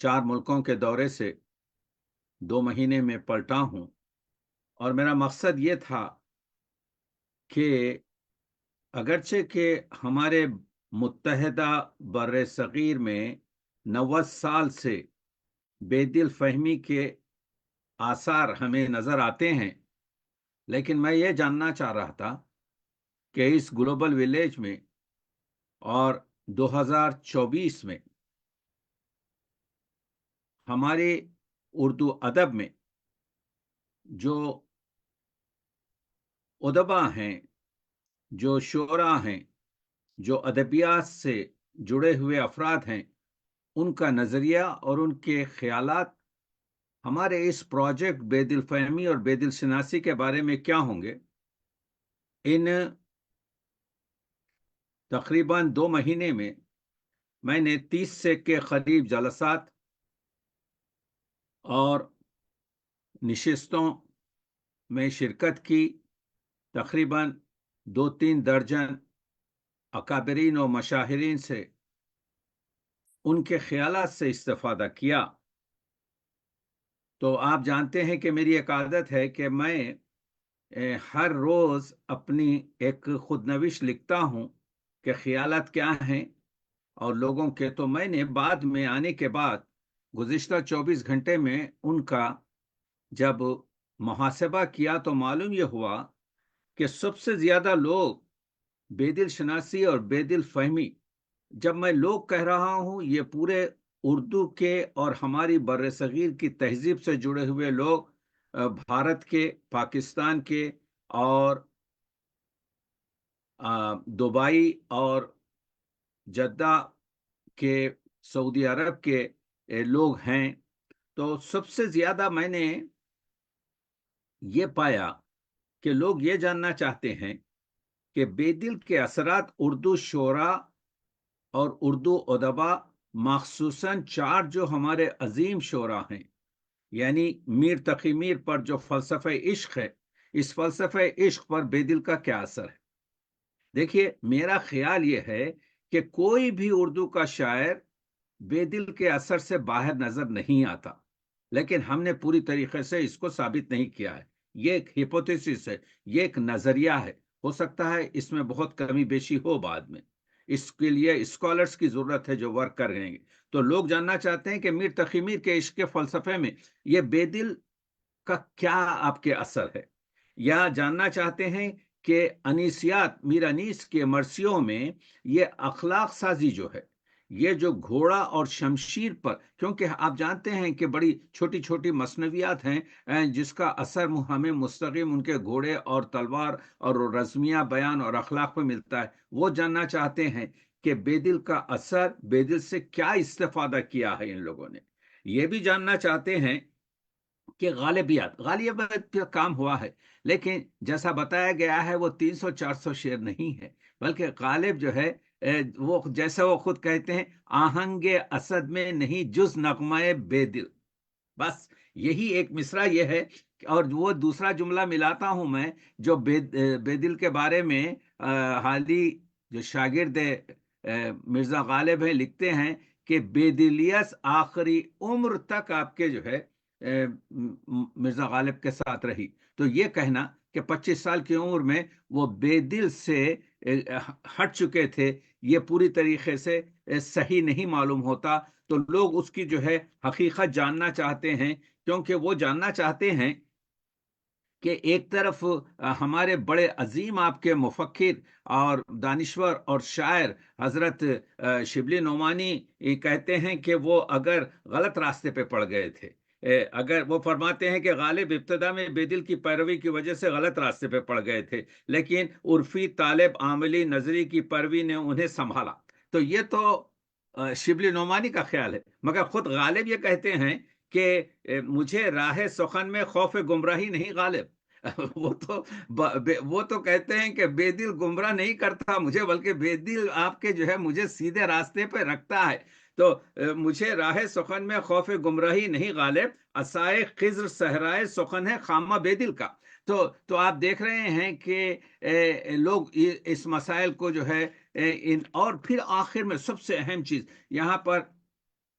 4 ملکوں کے دورے سے 2 مہینے میں پلٹا ہوں، اور میرا مقصد یہ تھا کہ اگرچہ کہ ہمارے متحدہ بر صغیر میں 90 سال سے بے دل فہمی کے آثار ہمیں نظر آتے ہیں، لیکن میں یہ جاننا چاہ رہا تھا کہ اس گلوبل ولیج میں اور 2024 میں ہمارے اردو ادب میں جو ادبا ہیں، جو شعراء ہیں، جو ادبیات سے جڑے ہوئے افراد ہیں، ان کا نظریہ اور ان کے خیالات ہمارے اس پروجیکٹ بے دل فہمی اور بے دل شناسی کے بارے میں کیا ہوں گے۔ ان تقریباً 2 مہینے میں نے 30 سے کے قریب جلسات اور نشستوں میں شرکت کی، تقریباً 2-3 درجن اکابرین و مشاہرین سے ان کے خیالات سے استفادہ کیا۔ تو آپ جانتے ہیں کہ میری ایک عادت ہے کہ میں ہر روز اپنی ایک خود نوش لکھتا ہوں کہ خیالات کیا ہیں اور لوگوں کے۔ تو میں نے بعد میں آنے کے بعد گزشتہ 24 گھنٹے میں ان کا جب محاسبہ کیا تو معلوم یہ ہوا کہ سب سے زیادہ لوگ بے دل شناسی اور بے دل فہمی، جب میں لوگ کہہ رہا ہوں، یہ پورے اردو کے اور ہماری بر صغیر کی تہذیب سے جڑے ہوئے لوگ، بھارت کے، پاکستان کے اور دبئی اور جدہ کے، سعودی عرب کے لوگ ہیں۔ تو سب سے زیادہ میں نے یہ پایا کہ لوگ یہ جاننا چاہتے ہیں کہ بے دل کے اثرات اردو شعراء اور اردو ادبا، مخصوصاً 4 جو ہمارے عظیم شعراء ہیں، یعنی میر تقی میر پر جو فلسفہ عشق ہے، اس فلسفہ عشق پر بے دل کا کیا اثر ہے۔ دیکھیے، میرا خیال یہ ہے کہ کوئی بھی اردو کا شاعر بے دل کے اثر سے باہر نظر نہیں آتا، لیکن ہم نے پوری طریقے سے اس کو ثابت نہیں کیا ہے۔ یہ ایک ہیپوتھیسس ہے، یہ ایک نظریہ ہے، ہو سکتا ہے اس میں بہت کمی بیشی ہو بعد میں، اس کے لیے اسکالرز کی ضرورت ہے جو ورک کر رہے ہیں۔ تو لوگ جاننا چاہتے ہیں کہ میر تقی میر کے عشق کے فلسفے میں یہ بے دل کا کیا آپ کے اثر ہے، یا جاننا چاہتے ہیں کہ انیسیات، میر انیس کے مرثیوں میں یہ اخلاق سازی جو ہے، یہ جو گھوڑا اور شمشیر پر، کیونکہ آپ جانتے ہیں کہ بڑی چھوٹی چھوٹی مثنویات ہیں جس کا اثر ہمیں مستقیم ان کے گھوڑے اور تلوار اور رزمیہ بیان اور اخلاق پہ ملتا ہے۔ وہ جاننا چاہتے ہیں کہ بے دل کا اثر، بے دل سے کیا استفادہ کیا ہے ان لوگوں نے۔ یہ بھی جاننا چاہتے ہیں کہ غالبیت پہ کام ہوا ہے، لیکن جیسا بتایا گیا ہے وہ 300-400 شعر نہیں ہے، بلکہ غالب جو ہے وہ جیسا وہ خود کہتے ہیں، آہنگ اسد میں نہیں جز نغمہ بے دل۔ بس یہی ایک مصرع یہ ہے، اور وہ دوسرا جملہ ملاتا ہوں میں جو بے دل کے بارے میں حالی جو شاگرد مرزا غالب ہیں لکھتے ہیں کہ بے دلیس آخری عمر تک آپ کے جو ہے مرزا غالب کے ساتھ رہی۔ تو یہ کہنا کہ 25 سال کی عمر میں وہ بے دل سے ہٹ چکے تھے، یہ پوری طریقے سے صحیح نہیں معلوم ہوتا۔ تو لوگ اس کی جو ہے حقیقت جاننا چاہتے ہیں، کیونکہ وہ جاننا چاہتے ہیں کہ ایک طرف ہمارے بڑے عظیم آپ کے مفکر اور دانشور اور شاعر حضرت شبلی نعمانی کہتے ہیں کہ وہ اگر غلط راستے پہ پڑ گئے تھے، اگر وہ فرماتے ہیں کہ غالب ابتدا میں بے دل کی پیروی کی وجہ سے غلط راستے پہ پڑ گئے تھے، لیکن عرفی طالب عاملی نظری کی پیروی نے انہیں سنبھالا۔ تو یہ تو شبلی نعمانی کا خیال ہے، مگر خود غالب یہ کہتے ہیں کہ مجھے راہ سخن میں خوف گمراہی نہیں غالب۔ وہ تو کہتے ہیں کہ بے دل گمراہ نہیں کرتا مجھے، بلکہ بے دل آپ کے جو ہے مجھے سیدھے راستے پہ رکھتا ہے۔ تو مجھے راہ سخن میں خوف گمراہی نہیں غالب، عصائے خضر صحرائے سخن ہے خامہ بے دل کا۔ تو آپ دیکھ رہے ہیں کہ لوگ اس مسائل کو جو ہے اور پھر آخر میں سب سے اہم چیز یہاں پر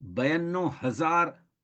92,000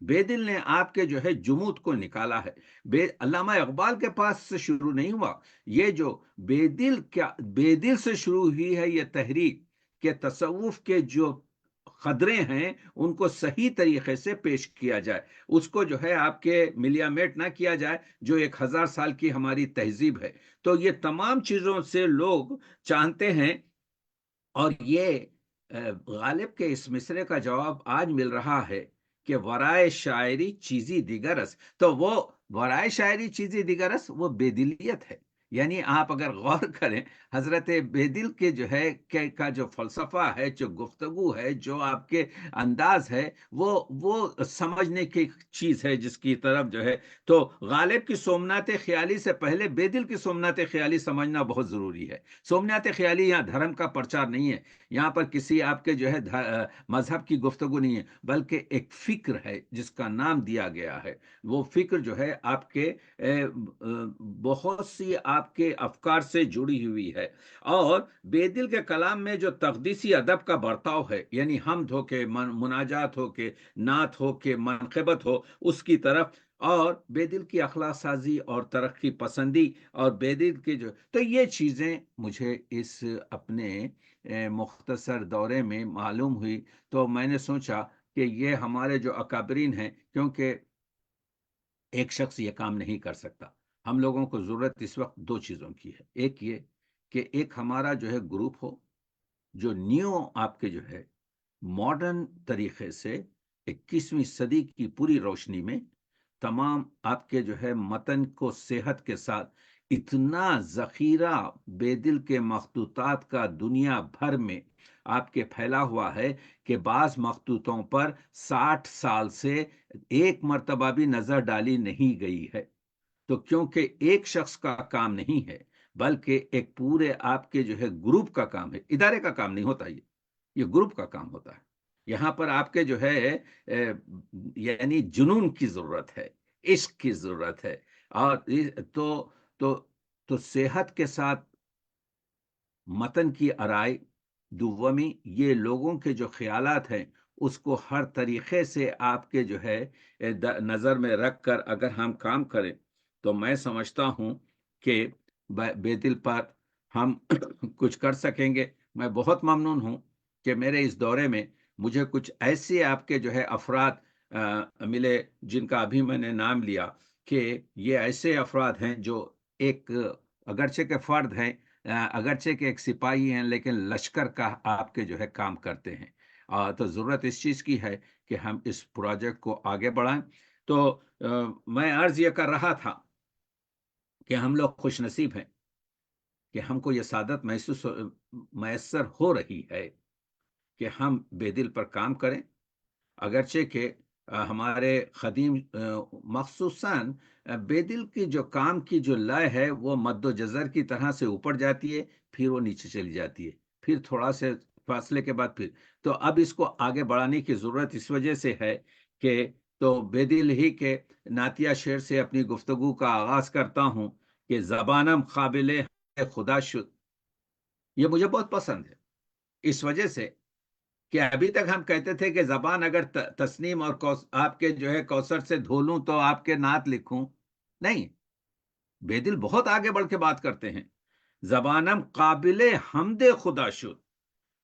بے دل نے آپ کے جو ہے جمود کو نکالا ہے۔ علامہ اقبال کے پاس سے شروع نہیں ہوا، یہ جو بے دل سے شروع ہوئی ہے یہ تحریک، کہ تصوف کے جو خدرے ہیں ان کو صحیح طریقے سے پیش کیا جائے، اس کو جو ہے آپ کے ملیا میٹ نہ کیا جائے، جو 1000 سال کی ہماری تہذیب ہے۔ تو یہ تمام چیزوں سے لوگ چاہتے ہیں، اور یہ غالب کے اس مصرے کا جواب آج مل رہا ہے کہ ورائے شاعری چیزی دیگرس، تو وہ ورائے شاعری چیزی دیگرس وہ بے دلیت ہے۔ یعنی آپ اگر غور کریں، حضرت بے دل کے جو ہے کا جو فلسفہ ہے، جو گفتگو ہے، جو آپ کے انداز ہے، وہ سمجھنے کی چیز ہے جس کی طرف جو ہے، تو غالب کی سومنات خیالی سے پہلے بے دل کی سومنات خیالی سمجھنا بہت ضروری ہے۔ سومنات خیالی یہاں دھرم کا پرچار نہیں ہے، یہاں پر کسی آپ کے جو ہے مذہب کی گفتگو نہیں ہے، بلکہ ایک فکر ہے جس کا نام دیا گیا ہے۔ وہ فکر جو ہے آپ کے بہت سی آپ کے افکار سے جڑی ہوئی ہے، اور بے دل کے کلام میں جو تقدیسی ادب کا برتاؤ ہے، یعنی حمد ہو کے مناجات ہو کے نعت ہو کے منقبت ہو اس کی طرف، اور بے دل کی اخلاق سازی اور ترقی پسندی، اور بے دل کی جو، تو یہ چیزیں مجھے اس اپنے مختصر دورے میں معلوم ہوئی، تو میں نے سوچا کہ یہ ہمارے جو اکابرین ہیں، کیونکہ ایک شخص یہ کام نہیں کر سکتا، ہم لوگوں کو ضرورت اس وقت دو چیزوں کی ہے۔ ایک یہ کہ ایک ہمارا جو ہے گروپ ہو، جو نیو آپ کے جو ہے ماڈرن طریقے سے 21ویں صدی کی پوری روشنی میں تمام آپ کے جو ہے متن کو صحت کے ساتھ، اتنا ذخیرہ بے دل کے مخطوطات کا دنیا بھر میں آپ کے پھیلا ہوا ہے، کہ بعض مخطوطوں پر 60 سال سے ایک مرتبہ بھی نظر ڈالی نہیں گئی ہے، تو کیونکہ ایک شخص کا کام نہیں ہے، بلکہ ایک پورے آپ کے جو ہے گروپ کا کام ہے، ادارے کا کام نہیں ہوتا، یہ گروپ کا کام ہوتا ہے۔ یہاں پر آپ کے جو ہے یعنی جنون کی ضرورت ہے، عشق کی ضرورت ہے، اور تو تو تو صحت کے ساتھ متن کی آرائی دومی، یہ لوگوں کے جو خیالات ہیں اس کو ہر طریقے سے آپ کے جو ہے نظر میں رکھ کر اگر ہم کام کریں، تو میں سمجھتا ہوں کہ بے دل پر ہم کچھ کر سکیں گے۔ میں بہت ممنون ہوں کہ میرے اس دورے میں مجھے کچھ ایسے آپ کے جو ہے افراد ملے جن کا ابھی میں نے نام لیا، کہ یہ ایسے افراد ہیں جو ایک اگرچہ کے فرد ہیں، اگرچہ کہ ایک سپاہی ہیں، لیکن لشکر کا آپ کے جو ہے کام کرتے ہیں، تو ضرورت اس چیز کی ہے کہ ہم اس پروجیکٹ کو آگے بڑھائیں۔ تو میں عرض یہ کر رہا تھا کہ ہم لوگ خوش نصیب ہیں کہ ہم کو یہ سعادت میسر ہو رہی ہے کہ ہم بے دل پر کام کریں، اگرچہ کہ ہمارے قدیم مخصوصاً بے دل کی جو کام کی جو لائے ہے وہ مد و جزر کی طرح سے اوپر جاتی ہے، پھر وہ نیچے چلی جاتی ہے، پھر تھوڑا سے فاصلے کے بعد پھر، تو اب اس کو آگے بڑھانے کی ضرورت اس وجہ سے ہے کہ، تو بے دل ہی کے نعتیہ شعر سے اپنی گفتگو کا آغاز کرتا ہوں کہ زبانم قابل ہے خدا شد، یہ مجھے بہت پسند ہے، اس وجہ سے کہ ابھی تک ہم کہتے تھے کہ زبان اگر تسنیم اور آپ کے جو ہے کوثر سے دھو لوں تو آپ کے نعت لکھوں، نہیں، بے دل بہت آگے بڑھ کے بات کرتے ہیں۔ زبانم قابل حمد خدا شد،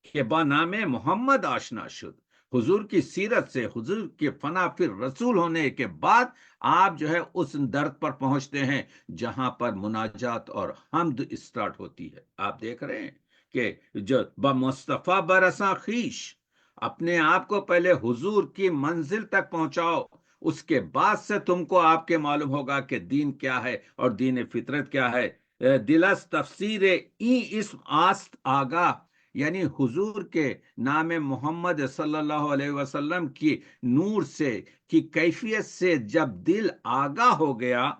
کہ با نام محمد آشنا شد، حضور کی سیرت سے، حضور کے فنا پھر رسول ہونے کے بعد آپ جو ہے اس درد پر پہنچتے ہیں جہاں پر مناجات اور حمد اسٹارٹ ہوتی ہے۔ آپ دیکھ رہے ہیں کہ جو با مصطفیٰ برساں خیش، اپنے آپ کو پہلے حضور کی منزل تک پہنچاؤ، اس کے بعد سے تم کو آپ کے معلوم ہوگا کہ دین کیا ہے اور دین فطرت کیا ہے۔ دلس تفسیر ای اسم آست آگاہ، یعنی حضور کے نام محمد صلی اللہ علیہ وسلم کی نور سے، کی کیفیت سے جب دل آگاہ ہو گیا،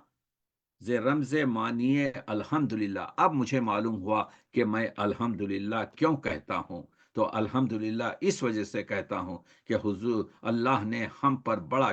رمز معنی الحمدللہ، اب مجھے معلوم ہوا کہ میں الحمدللہ کیوں کہتا ہوں، تو الحمدللہ اس وجہ سے کہتا ہوں کہ حضور اللہ نے ہم پر بڑا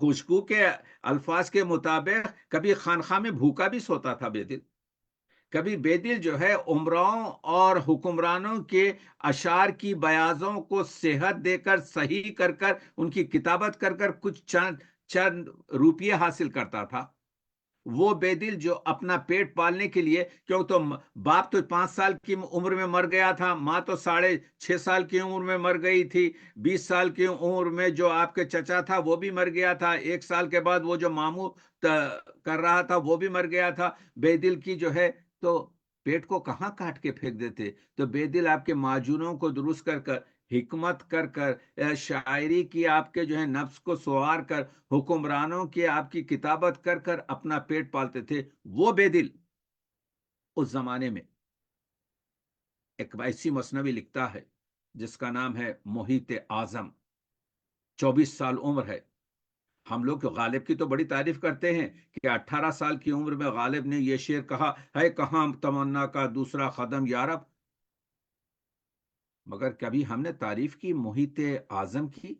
خوشبو کے الفاظ کے مطابق کبھی خانخواہ میں بھوکا بھی سوتا تھا بے دل. کبھی بے دل جو ہے عمراؤں اور حکمرانوں کے اشعار کی بیاضوں کو صحت دے کر صحیح کر کر ان کی کتابت کر کر کچھ چند چند روپیے حاصل کرتا تھا. وہ بے دل جو اپنا پیٹ پالنے کے لیے، کیوں تو باپ تو 5 سال کی عمر میں مر گیا تھا، ماں تو 6.5 سال کی عمر میں مر گئی تھی، 20 سال کی عمر میں جو آپ کے چچا تھا وہ بھی مر گیا تھا، 1 سال کے بعد وہ جو ماموں کر رہا تھا وہ بھی مر گیا تھا. بے دل کی جو ہے تو پیٹ کو کہاں کاٹ کے پھینک دیتے. تو بے دل آپ کے معجونوں کو درست کر کر، حکمت کر کر، شاعری کی آپ کے جو ہے نفس کو سوار کر، حکمرانوں کی آپ کی کتابت کر کر اپنا پیٹ پالتے تھے. وہ بے دل اس زمانے میں ایک ایسی مثنوی لکھتا ہے جس کا نام ہے محیط اعظم. 24 سال عمر ہے. ہم لوگ غالب کی تو بڑی تعریف کرتے ہیں کہ 18 سال کی عمر میں غالب نے یہ شعر کہا ہے، کہاں تمنا کا دوسرا قدم یارب. مگر کبھی ہم نے تعریف کی محیط اعظم کی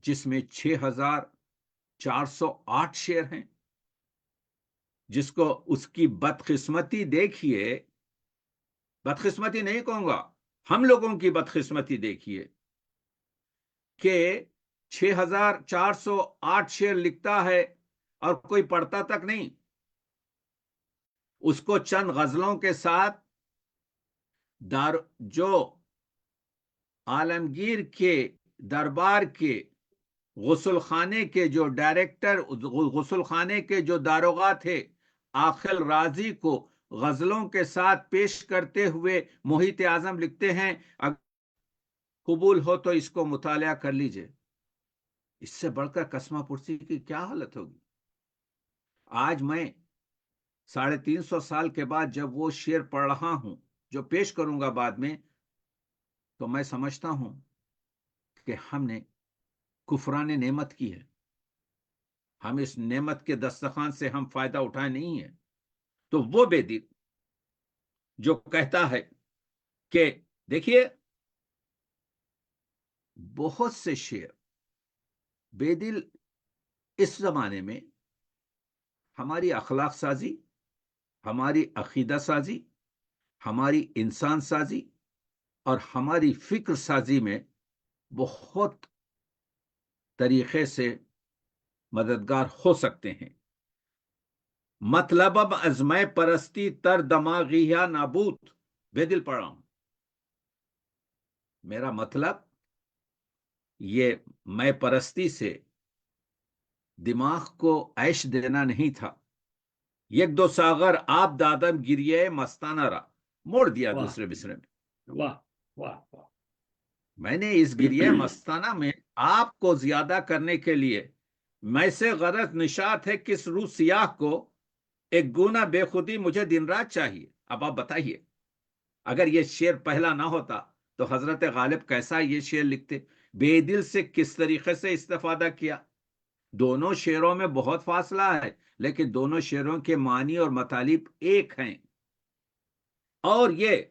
جس میں 6408 شعر ہیں، جس کو اس کی بدقسمتی دیکھیے، بدقسمتی نہیں کہوں گا، ہم لوگوں کی بدقسمتی دیکھیے کہ 6408 شعر لکھتا ہے اور کوئی پڑھتا تک نہیں. اس کو چند غزلوں کے ساتھ جو عالمگیر کے دربار کے غسل خانے کے جو ڈائریکٹر، غسل خانے کے جو داروغہ تھے، عاقل راضی کو غزلوں کے ساتھ پیش کرتے ہوئے محیط اعظم لکھتے ہیں. اگر قبول ہو تو اس کو مطالعہ کر لیجئے. اس سے بڑھ کر قسمہ پرسی کی کیا حالت ہوگی. آج میں 350 سال کے بعد جب وہ شعر پڑھ رہا ہوں جو پیش کروں گا بعد میں، تو میں سمجھتا ہوں کہ ہم نے کفران نعمت کی ہے. ہم اس نعمت کے دسترخوان سے ہم فائدہ اٹھائے نہیں ہیں. تو وہ بے دل جو کہتا ہے کہ دیکھیے بہت سے شعر بے دل اس زمانے میں ہماری اخلاق سازی، ہماری عقیدہ سازی، ہماری انسان سازی اور ہماری فکر سازی میں بہت طریقے سے مددگار ہو سکتے ہیں. مطلب اب از میں پرستی تر دماغیہ نابود. بے دل پڑھ رہا ہوں. میرا مطلب یہ میں پرستی سے دماغ کو عیش دینا نہیں تھا. یک دو ساغر آپ دادم گریے مستانہ را، موڑ دیا واہ دوسرے مصرے میں. واہ واہ واہ. میں نے اس گریہ مستانہ میں آپ کو زیادہ کرنے کے لیے میں سے غرض نشات ہے کس روح سیاہ کو، ایک گونا بے خودی مجھے دن رات چاہیے. اب آپ بتائیے اگر یہ شعر پہلا نہ ہوتا تو حضرت غالب کیسا یہ شعر لکھتے، بے دل سے کس طریقے سے استفادہ کیا. دونوں شعروں میں بہت فاصلہ ہے لیکن دونوں شعروں کے معنی اور مطالب ایک ہیں. اور یہ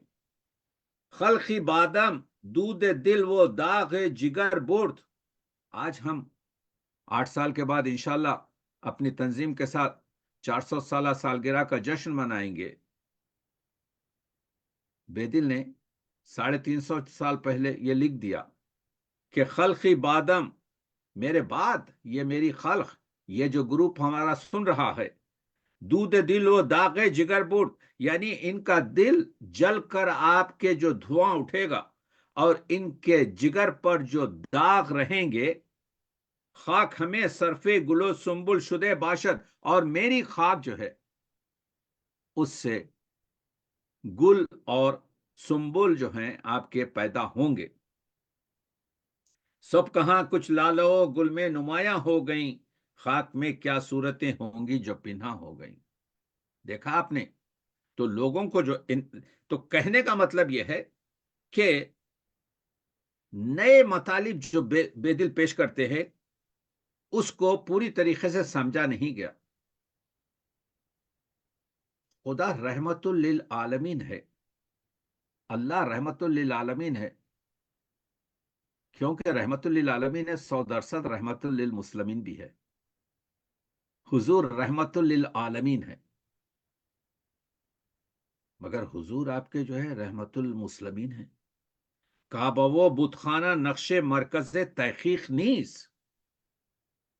خلقی بادم دودھ دل وہ داغ جگر برد. آج ہم 8 سال کے بعد انشاءاللہ اپنی تنظیم کے ساتھ 400 سالہ سالگرہ کا جشن منائیں گے. بے دل نے 350 سال پہلے یہ لکھ دیا کہ خلقی بادم، میرے بعد یہ میری خلق، یہ جو گروپ ہمارا سن رہا ہے، دودھ دل و داغ جگر برد، یعنی ان کا دل جل کر آپ کے جو دھواں اٹھے گا اور ان کے جگر پر جو داغ رہیں گے. خاک ہمیں صرفے گلو سنبل شدے باشد، اور میری خاک جو ہے اس سے گل اور سنبل جو ہیں آپ کے پیدا ہوں گے. سب کہاں کچھ لالو گل میں نمایاں ہو گئیں، خاک میں کیا صورتیں ہوں گی جو پنہا ہو گئیں. دیکھا آپ نے. تو لوگوں کو تو کہنے کا مطلب یہ ہے کہ نئے مطالب جو بے دل پیش کرتے ہیں اس کو پوری طریقے سے سمجھا نہیں گیا. خدا رحمت للعالمین ہے، اللہ رحمت للعالمین ہے. کیونکہ رحمت للعالمین ہے، 100% رحمت للمسلمین بھی ہے، حضور رحمت للعالمین ہے، مگر حضور آپ کے جو ہے رحمت المسلمین ہیں۔ کعبہ و بت خانہ نقش مرکز تحقیق نیز،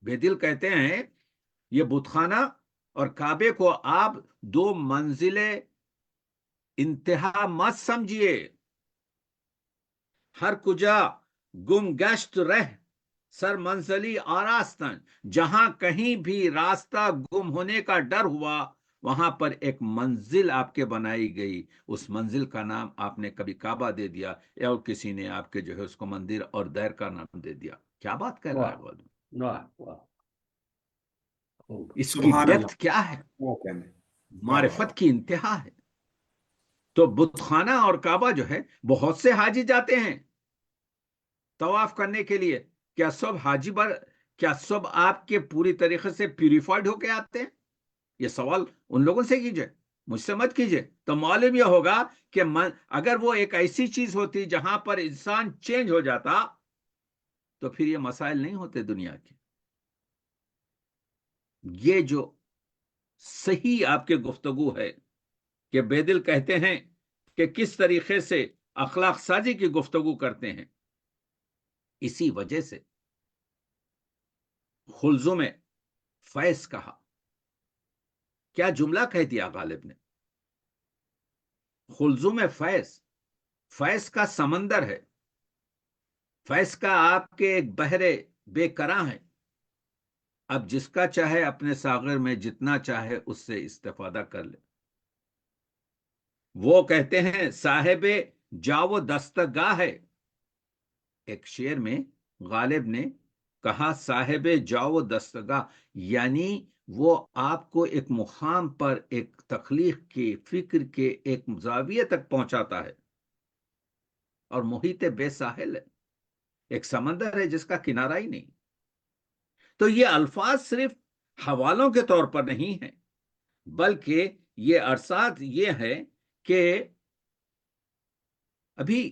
بے دل کہتے ہیں یہ بت خانہ اور کعبے کو آپ دو منزل انتہا مت سمجھیے، ہر کجا گم گشت رہ سر منزلی آراستن، جہاں کہیں بھی راستہ گم ہونے کا ڈر ہوا وہاں پر ایک منزل آپ کے بنائی گئی، اس منزل کا نام آپ نے کبھی کعبہ دے دیا یا کسی نے آپ کے جو ہے اس کو مندر اور دیر کا نام دے دیا۔ کیا بات کر رہا ہے وہ آدمی؟ واہ واہ، خوب اس کی سبحان اللہ، ڈیپتھ کیا ہے، وہ کہنے معرفت کی انتہا ہے۔ تو بت خانہ اور کعبہ جو ہے بہت سے حاجی جاتے ہیں طواف کرنے کے لیے، کیا سب آپ کے پوری طریقے سے پیوریفائڈ ہو کے آتے ہیں؟ یہ سوال ان لوگوں سے کیجئے، مجھ سے مت کیجئے۔ تو معلوم یہ ہوگا کہ اگر وہ ایک ایسی چیز ہوتی جہاں پر انسان چینج ہو جاتا تو پھر یہ مسائل نہیں ہوتے دنیا کے۔ یہ جو صحیح آپ کے گفتگو ہے کہ بے دل کہتے ہیں کہ کس طریقے سے اخلاق سازی کی گفتگو کرتے ہیں، اسی وجہ سے خلزم فیض کہا۔ کیا جملہ کہہ دیا غالب نے؟ خلزم فیض، فیض کا سمندر ہے، فیض کا آپ کے ایک بحر بے کراں ہے، اب جس کا چاہے اپنے ساغر میں جتنا چاہے اس سے استفادہ کر لے۔ وہ کہتے ہیں صاحب جاو دستگاہ ہے، ایک شعر میں غالب نے کہا صاحب جاو دستگاہ، یعنی وہ آپ کو ایک مقام پر ایک تخلیق کے فکر کے ایک زاویے تک پہنچاتا ہے، اور محیط بے ساحل ہے، ایک سمندر ہے جس کا کنارہ ہی نہیں۔ تو یہ الفاظ صرف حوالوں کے طور پر نہیں ہیں، بلکہ یہ ارشاد یہ ہے کہ ابھی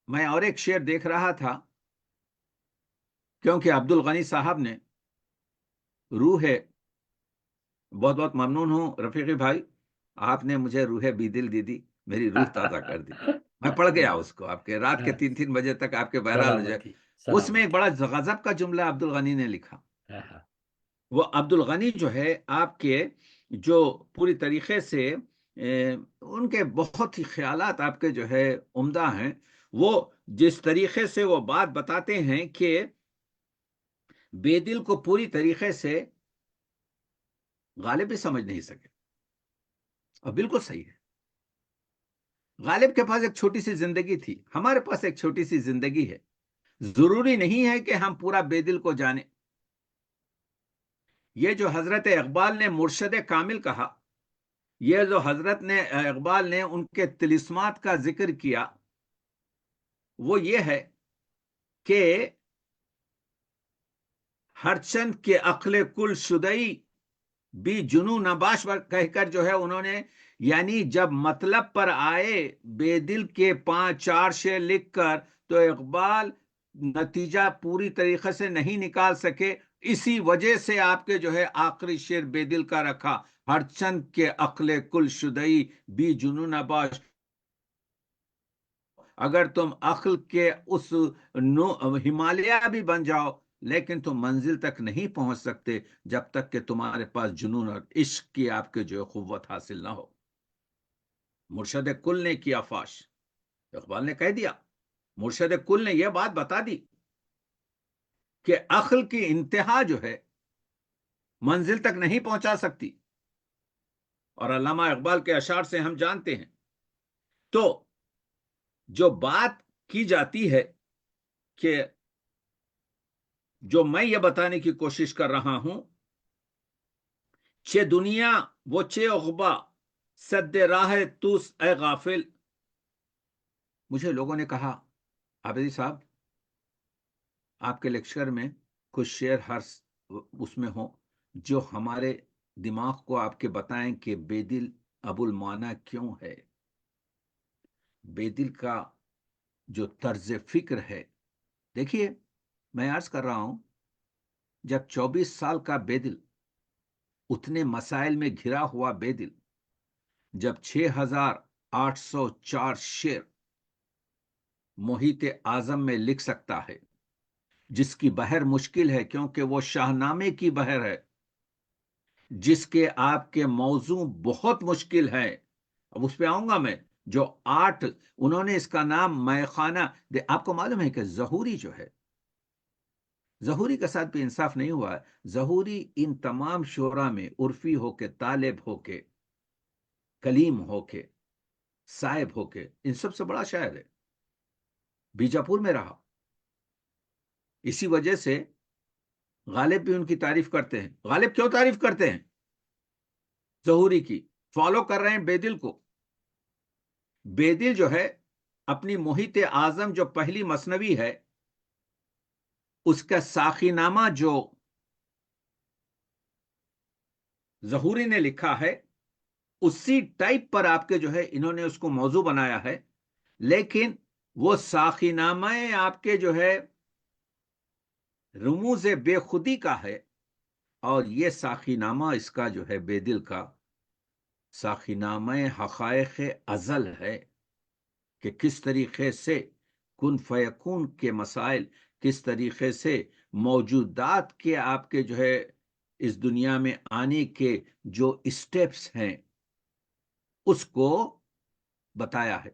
میں اور ایک شعر دیکھ رہا تھا، کیونکہ عبد الغنی صاحب نے روح، بہت بہت ممنون ہوں رفیقی بھائی، آپ نے مجھے روح بی دل دی، میری روح تازہ کر دی، میں پڑھ گیا اس کو آپ کے رات کے 3 بجے تک آپ کے بہرحال جو ہے۔ سلامتی اس میں ایک سلامتی، بڑا غضب کا جملہ عبد الغنی نے لکھا۔ ہاں ہاں، وہ عبد الغنی جو ہے آپ کے جو پوری طریقے سے ان کے بہت ہی خیالات آپ کے جو ہے عمدہ ہیں، وہ جس طریقے سے وہ بات بتاتے ہیں کہ بے دل کو پوری طریقے سے غالب بھی سمجھ نہیں سکے، اور بالکل صحیح ہے۔ غالب کے پاس ایک چھوٹی سی زندگی تھی، ہمارے پاس ایک چھوٹی سی زندگی ہے، ضروری نہیں ہے کہ ہم پورا بے دل کو جانیں۔ یہ جو حضرت اقبال نے مرشد کامل کہا، یہ جو حضرت نے اقبال نے ان کے طلسمات کا ذکر کیا، وہ یہ ہے کہ ہر چند کے عقل کل شدئی بھی جنو نباش کہہ کر جو ہے انہوں نے، یعنی جب مطلب پر آئے بے دل کے 5-4 شعر لکھ کر تو اقبال نتیجہ پوری طریقے سے نہیں نکال سکے، اسی وجہ سے آپ کے جو ہے آخری شعر بے دل کا رکھا، ہر چند کے عقل کل شدئی بھی جنو نباش۔ اگر تم عقل کے اس ہمالیہ بھی بن جاؤ لیکن تم منزل تک نہیں پہنچ سکتے جب تک کہ تمہارے پاس جنون اور عشق کی آپ کے جو قوت حاصل نہ ہو۔ مرشد کل نے کیا فاش، اقبال نے کہہ دیا، مرشد کل نے یہ بات بتا دی کہ عقل کی انتہا جو ہے منزل تک نہیں پہنچا سکتی، اور علامہ اقبال کے اشعار سے ہم جانتے ہیں۔ تو جو بات کی جاتی ہے کہ جو میں یہ بتانے کی کوشش کر رہا ہوں، چے دنیا وہ چے عقبہ سد راہ توس اے غافل، مجھے لوگوں نے کہا عابدی صاحب آپ کے لیکچر میں کچھ شعر ہر اس میں ہوں جو ہمارے دماغ کو آپ کے بتائیں کہ بے دل ابو المعنی کیوں ہے، بے دل کا جو طرز فکر ہے دیکھیے میں عرض کر رہا ہوں، جب 24 سال کا بے دل، اتنے مسائل میں گھرا ہوا بے دل، جب 6804 شعر محیط اعظم میں لکھ سکتا ہے، جس کی بحر مشکل ہے کیونکہ وہ شاہنامے کی بحر ہے، جس کے آپ کے موضوع بہت مشکل ہے، اب اس پہ آؤں گا میں، جو 8 انہوں نے اس کا نام میخانہ، آپ کو معلوم ہے کہ ظہوری جو ہے، ظہوری کے ساتھ بھی انصاف نہیں ہوا ہے۔ ظہوری ان تمام شعراء میں عرفی ہو کے، طالب ہو کے، کلیم ہو کے، صائب ہو کے، ان سب سے بڑا شاعر ہے، بیجاپور میں رہا، اسی وجہ سے غالب بھی ان کی تعریف کرتے ہیں۔ غالب کیوں تعریف کرتے ہیں؟ ظہوری کی، فالو کر رہے ہیں بے دل کو۔ بے دل جو ہے اپنی محیط اعظم جو پہلی مثنوی ہے، اس کا ساقی نامہ جو ظہوری نے لکھا ہے، اسی ٹائپ پر آپ کے جو ہے انہوں نے اس کو موضوع بنایا ہے، لیکن وہ ساقی نامہ آپ کے جو ہے رموز بے خودی کا ہے، اور یہ ساقی نامہ اس کا جو ہے بے دل کا ساقی نامہ حقائق ازل ہے، کہ کس طریقے سے کن فیکون کے مسائل، کس طریقے سے موجودات کے آپ کے جو ہے اس دنیا میں آنے کے جو اسٹیپس ہیں اس کو بتایا ہے،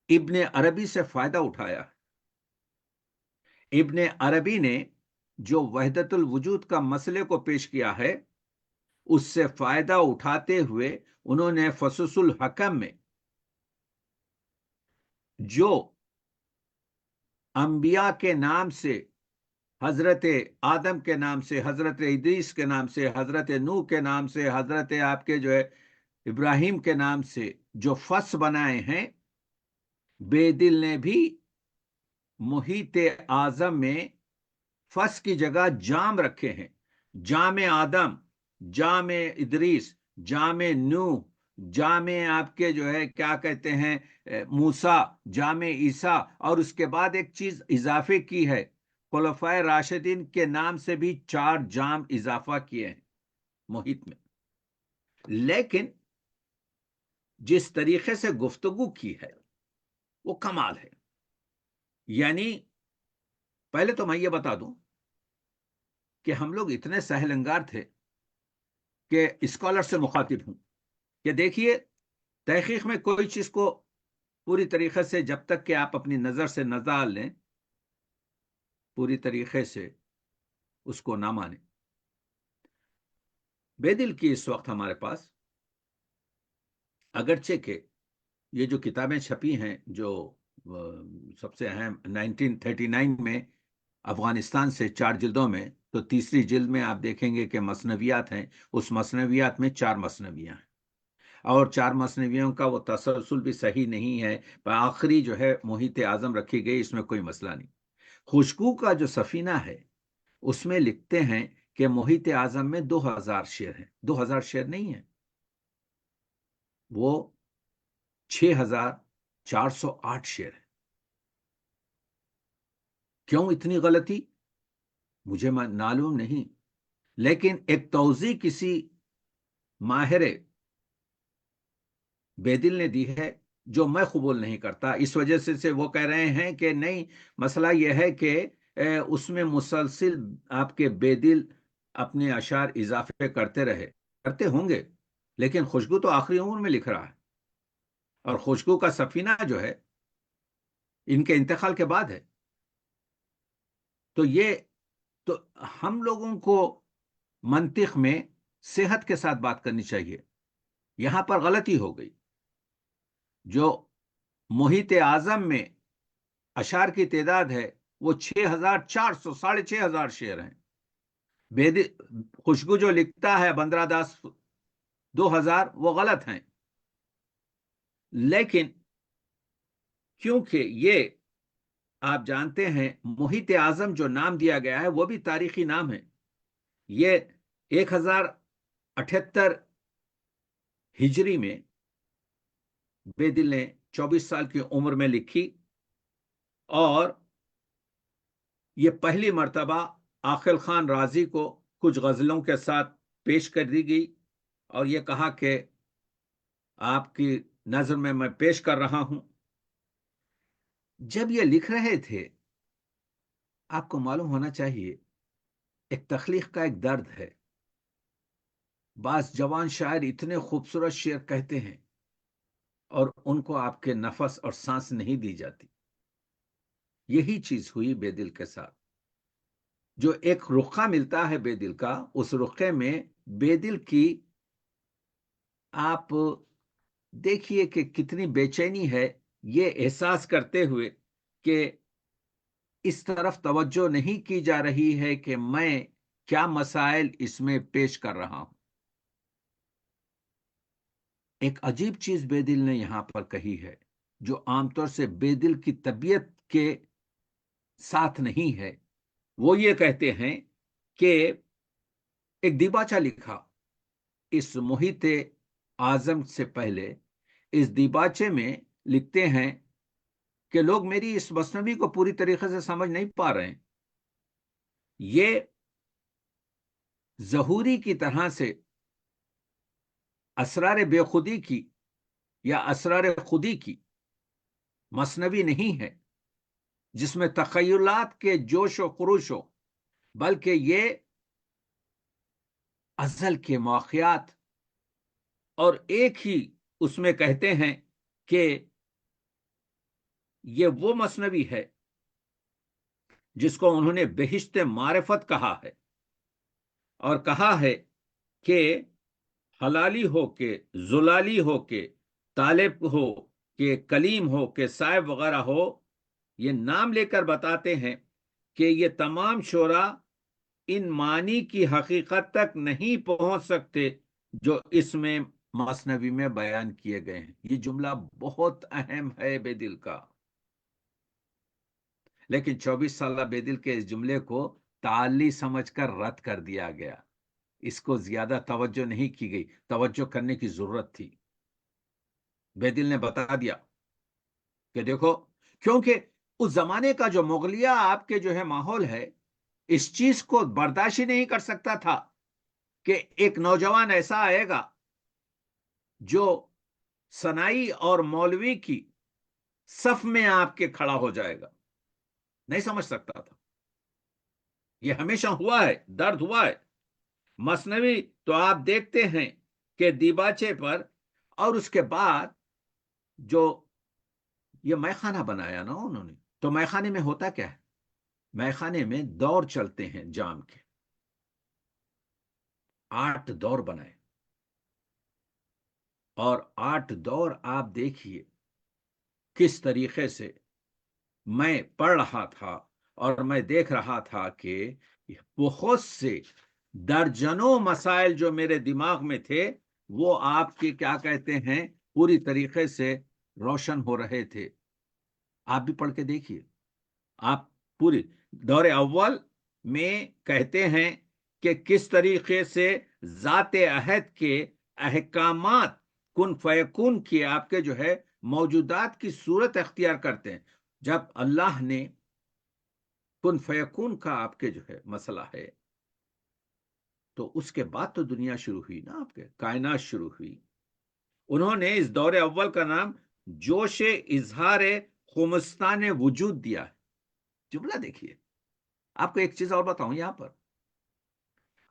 ابن عربی سے فائدہ اٹھایا ہے۔ ابن عربی نے جو وحدت الوجود کا مسئلے کو پیش کیا ہے، اس سے فائدہ اٹھاتے ہوئے انہوں نے فصوص الحکم میں جو انبیاء کے نام سے، حضرت آدم کے نام سے، حضرت ادریس کے نام سے، حضرت نوح کے نام سے، حضرت آپ کے جو ہے ابراہیم کے نام سے جو فص بنائے ہیں، بے دل نے بھی محیط اعظم میں فص کی جگہ جام رکھے ہیں۔ جام آدم، جام ادریس، جام نوح، جام آپ کے جو ہے کیا کہتے ہیں موسیٰ، جام عیسیٰ، اور اس کے بعد ایک چیز اضافے کی ہے، خلفائے راشدین کے نام سے بھی 4 جام اضافہ کیے ہیں محیط میں۔ لیکن جس طریقے سے گفتگو کی ہے وہ کمال ہے۔ یعنی پہلے تو میں یہ بتا دوں کہ ہم لوگ اتنے سہل انگار تھے کہ اسکالر سے مخاطب ہوں کہ دیکھیے تحقیق میں کوئی چیز کو پوری طریقے سے جب تک کہ آپ اپنی نظر سے نہ ڈال لیں، پوری طریقے سے اس کو نہ مانیں۔ بے دل کی اس وقت ہمارے پاس اگرچہ کہ یہ جو کتابیں چھپی ہیں جو سب سے اہم 1939 میں افغانستان سے 4 جلدوں میں، تو تیسری جلد میں آپ دیکھیں گے کہ مثنویات ہیں، اس مثنویات میں 4 مثنویاں ہیں، اور 4 مثنویوں کا وہ تسلسل بھی صحیح نہیں ہے، آخری جو ہے محیط اعظم رکھی گئی، اس میں کوئی مسئلہ نہیں۔ خوشبو کا جو سفینہ ہے اس میں لکھتے ہیں کہ محیط اعظم میں 2000 شعر ہیں، 2000 شعر نہیں ہیں، وہ 6408 شعر ہیں۔ کیوں اتنی غلطی؟ مجھے معلوم نہیں، لیکن ایک توضیح کسی ماہر بے دل نے دی ہے جو میں قبول نہیں کرتا، اس وجہ سے وہ کہہ رہے ہیں کہ نہیں، مسئلہ یہ ہے کہ اس میں مسلسل آپ کے بے دل اپنے اشعار اضافے کرتے رہے، کرتے ہوں گے، لیکن خوشبو تو آخری عمر میں لکھ رہا ہے، اور خوشبو کا سفینہ جو ہے ان کے انتقال کے بعد ہے۔ تو ہم لوگوں کو منطق میں صحت کے ساتھ بات کرنی چاہیے، یہاں پر غلطی ہو گئی۔ جو محیط اعظم میں اشعار کی تعداد ہے وہ 6400، 6500 شعر ہیں۔ خوشبو جو لکھتا ہے 15 داس 2000، وہ غلط ہیں، لیکن کیونکہ یہ آپ جانتے ہیں محیط اعظم جو نام دیا گیا ہے وہ بھی تاریخی نام ہے، یہ 1078 ہجری میں بے دل نے 24 سال کی عمر میں لکھی، اور یہ پہلی مرتبہ عاقل خان رازی کو کچھ غزلوں کے ساتھ پیش کر دی گئی اور یہ کہا کہ آپ کی نظر میں پیش کر رہا ہوں۔ جب یہ لکھ رہے تھے، آپ کو معلوم ہونا چاہیے ایک تخلیق کا ایک درد ہے۔ بعض جوان شاعر اتنے خوبصورت شعر کہتے ہیں اور ان کو آپ کے نفس اور سانس نہیں دی جاتی۔ یہی چیز ہوئی بے دل کے ساتھ۔ جو ایک رخہ ملتا ہے بے دل کا، اس رخے میں بے دل کی آپ دیکھیے کہ کتنی بے چینی ہے، یہ احساس کرتے ہوئے کہ اس طرف توجہ نہیں کی جا رہی ہے کہ میں کیا مسائل اس میں پیش کر رہا ہوں۔ ایک عجیب چیز بے دل نے یہاں پر کہی ہے، جو عام طور سے بے دل کی طبیعت کے ساتھ نہیں ہے۔ وہ یہ کہتے ہیں کہ ایک دیباچہ لکھا اس محیط اعظم سے پہلے، اس دیباچے میں لکھتے ہیں کہ لوگ میری اس مثنوی کو پوری طریقے سے سمجھ نہیں پا رہے ہیں۔ یہ ظہوری کی طرح سے اسرار بے خودی کی یا اسرار خودی کی مثنوی نہیں ہے جس میں تخیلات کے جوش و خروش ہو، بلکہ یہ ازل کے واقعات اور ایک ہی اس میں کہتے ہیں کہ یہ وہ مثنوی ہے جس کو انہوں نے بہشت معرفت کہا ہے، اور کہا ہے کہ حلالی ہو کہ زلالی ہو کہ طالب ہو کہ کلیم ہو کہ صاحب وغیرہ ہو، یہ نام لے کر بتاتے ہیں کہ یہ تمام شعراء ان معنی کی حقیقت تک نہیں پہنچ سکتے جو اس میں مثنوی میں بیان کیے گئے ہیں۔ یہ جملہ بہت اہم ہے بے دل کا، لیکن 24 سالہ بے دل کے اس جملے کو تعلی سمجھ کر رد کر دیا گیا۔ اس کو زیادہ توجہ نہیں کی گئی، توجہ کرنے کی ضرورت تھی۔ بے دل نے بتا دیا کہ دیکھو، کیونکہ اس زمانے کا جو مغلیہ آپ کے جو ہے ماحول ہے، اس چیز کو برداشت ہی نہیں کر سکتا تھا کہ ایک نوجوان ایسا آئے گا جو سنائی اور مولوی کی صف میں آپ کے کھڑا ہو جائے گا، نہیں سمجھ سکتا تھا۔ یہ ہمیشہ ہوا ہے، درد ہوا ہے۔ مثنوی تو آپ دیکھتے ہیں کہ دیباچے پر، اور اس کے بعد جو یہ میخانہ بنایا نا انہوں نے، تو میخانے میں ہوتا کیا ہے؟ میخانے میں دور چلتے ہیں جام کے، 8 دور بنائے، اور 8 دور آپ دیکھیے کس طریقے سے میں پڑھ رہا تھا اور میں دیکھ رہا تھا کہ بہت سے درجنوں مسائل جو میرے دماغ میں تھے وہ آپ کے کیا کہتے ہیں پوری طریقے سے روشن ہو رہے تھے۔ آپ بھی پڑھ کے دیکھیے۔ آپ پوری دور اول میں کہتے ہیں کہ کس طریقے سے ذات عہد کے احکامات کن فیکون کی آپ کے جو ہے موجودات کی صورت اختیار کرتے ہیں۔ جب اللہ نے کن فیکون کا آپ کے جو ہے مسئلہ ہے، تو اس کے بعد تو دنیا شروع ہوئی نا، آپ کے کائنات شروع ہوئی۔ انہوں نے اس دور اول کا نام جوش اظہار خمستان وجود دیا ہے۔ جملہ دیکھیے۔ آپ کو ایک چیز اور بتاؤں، یہاں پر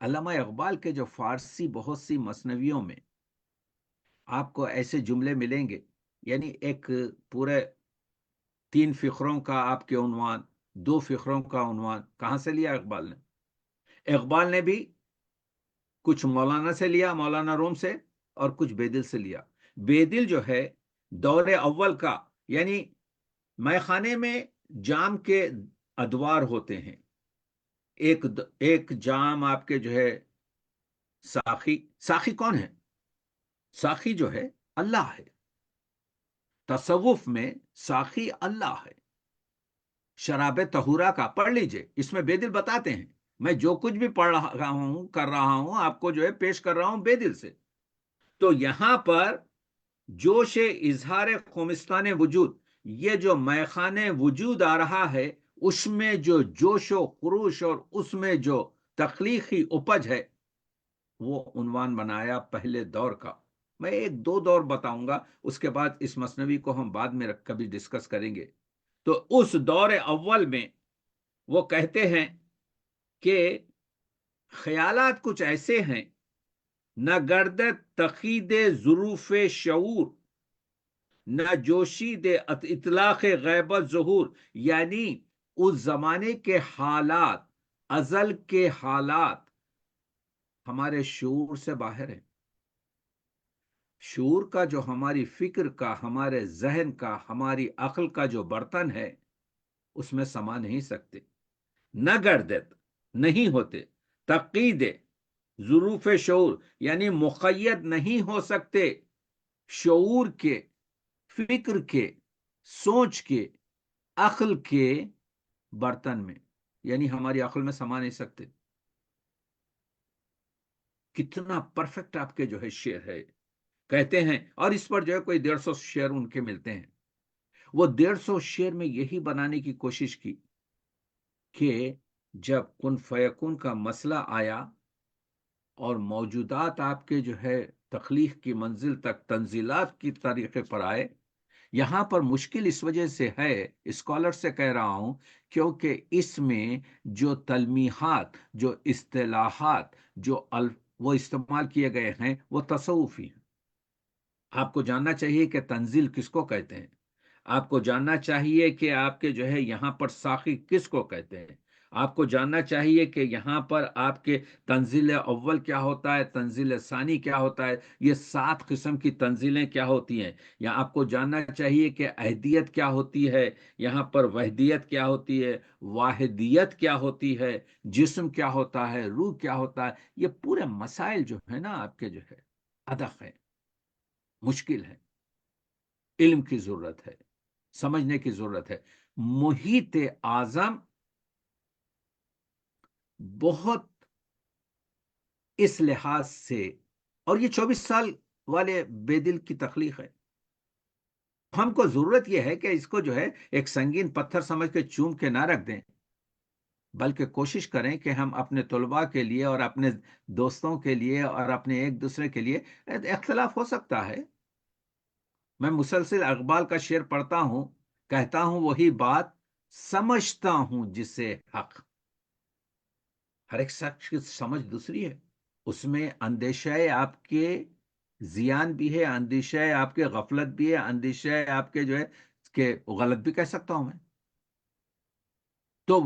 علامہ اقبال کے جو فارسی بہت سی مثنویوں میں آپ کو ایسے جملے ملیں گے، یعنی ایک پورے 3 فقروں کا آپ کے عنوان، 2 فقروں کا عنوان کہاں سے لیا اقبال نے؟ اقبال نے بھی کچھ مولانا سے لیا، مولانا روم سے، اور کچھ بے دل سے لیا۔ بے دل جو ہے دور اول کا، یعنی میخانے میں جام کے ادوار ہوتے ہیں۔ ایک جام آپ کے جو ہے ساقی کون ہے؟ ساقی جو ہے اللہ ہے۔ تصوف میں ساقی اللہ ہے۔ شراب طہورہ کا پڑھ لیجئے، اس میں بے دل بتاتے ہیں۔ میں جو کچھ بھی پڑھ رہا ہوں، کر رہا ہوں، آپ کو جو ہے پیش کر رہا ہوں بے دل سے۔ تو یہاں پر جوش اظہار خمستان وجود، یہ جو میخانے وجود آ رہا ہے، اس میں جو جوش و خروش اور اس میں جو تخلیقی اپج ہے، وہ عنوان بنایا پہلے دور کا۔ میں ایک دو دور بتاؤں گا، اس کے بعد اس مثنوی کو ہم بعد میں کبھی ڈسکس کریں گے۔ تو اس دور اول میں وہ کہتے ہیں کہ خیالات کچھ ایسے ہیں، نہ گردت تقید ظروف شعور، نہ جوشید اطلاق غیبت ظہور، یعنی اس زمانے کے حالات، ازل کے حالات ہمارے شعور سے باہر ہیں۔ شعور کا جو ہماری فکر کا، ہمارے ذہن کا، ہماری عقل کا جو برتن ہے، اس میں سما نہیں سکتے، نہ گردت نہیں ہوتے، تقید ظروف شعور یعنی مقید نہیں ہو سکتے شعور کے، فکر کے، سوچ کے، عقل کے برتن میں، یعنی ہماری عقل میں سما نہیں سکتے۔ کتنا پرفیکٹ آپ کے جو ہے شعر ہے، کہتے ہیں، اور اس پر جو ہے کوئی 150 شعر ان کے ملتے ہیں۔ وہ 150 شعر میں یہی بنانے کی کوشش کی کہ جب کن فیکون کا مسئلہ آیا اور موجودات آپ کے جو ہے تخلیق کی منزل تک تنزیلات کی طریقے پر آئے، یہاں پر مشکل اس وجہ سے ہے، اسکالر سے کہہ رہا ہوں، کیونکہ اس میں جو تلمیحات، جو اصطلاحات، جو وہ استعمال کیے گئے ہیں وہ تصوفی ہیں۔ آپ کو جاننا چاہیے کہ تنزیل کس کو کہتے ہیں، آپ کو جاننا چاہیے کہ آپ کے جو ہے یہاں پر ساقی کس کو کہتے ہیں، آپ کو جاننا چاہیے کہ یہاں پر آپ کے تنزیل اول کیا ہوتا ہے، تنزیل ثانی کیا ہوتا ہے، یہ 7 قسم کی تنزیلیں کیا ہوتی ہیں۔ یا آپ کو جاننا چاہیے کہ احدیت کیا ہوتی ہے، یہاں پر وحدیت کیا ہوتی ہے، واحدیت کیا ہوتی ہے، جسم کیا ہوتا ہے، روح کیا ہوتا ہے۔ یہ پورے مسائل جو ہے نا آپ کے جو ہے ادق ہے، مشکل ہے، علم کی ضرورت ہے، سمجھنے کی ضرورت ہے۔ محیط اعظم بہت اس لحاظ سے، اور یہ 24 سال والے بے دل کی تخلیق ہے۔ ہم کو ضرورت یہ ہے کہ اس کو جو ہے ایک سنگین پتھر سمجھ کے چوم کے نہ رکھ دیں، بلکہ کوشش کریں کہ ہم اپنے طلباء کے لیے اور اپنے دوستوں کے لیے اور اپنے ایک دوسرے کے لیے، اختلاف ہو سکتا ہے۔ میں مسلسل اقبال کا شعر پڑھتا ہوں، کہتا ہوں وہی بات، سمجھتا ہوں جسے حق۔ ہر ایک شخص کی سمجھ دوسری ہے، اس میں اندیشہ آپ کے زیان بھی ہے، اندیشہ آپ کے غفلت بھی ہے، اندیشہ آپ کے جو ہے کہ غلط بھی کہہ سکتا ہوں میں۔ تو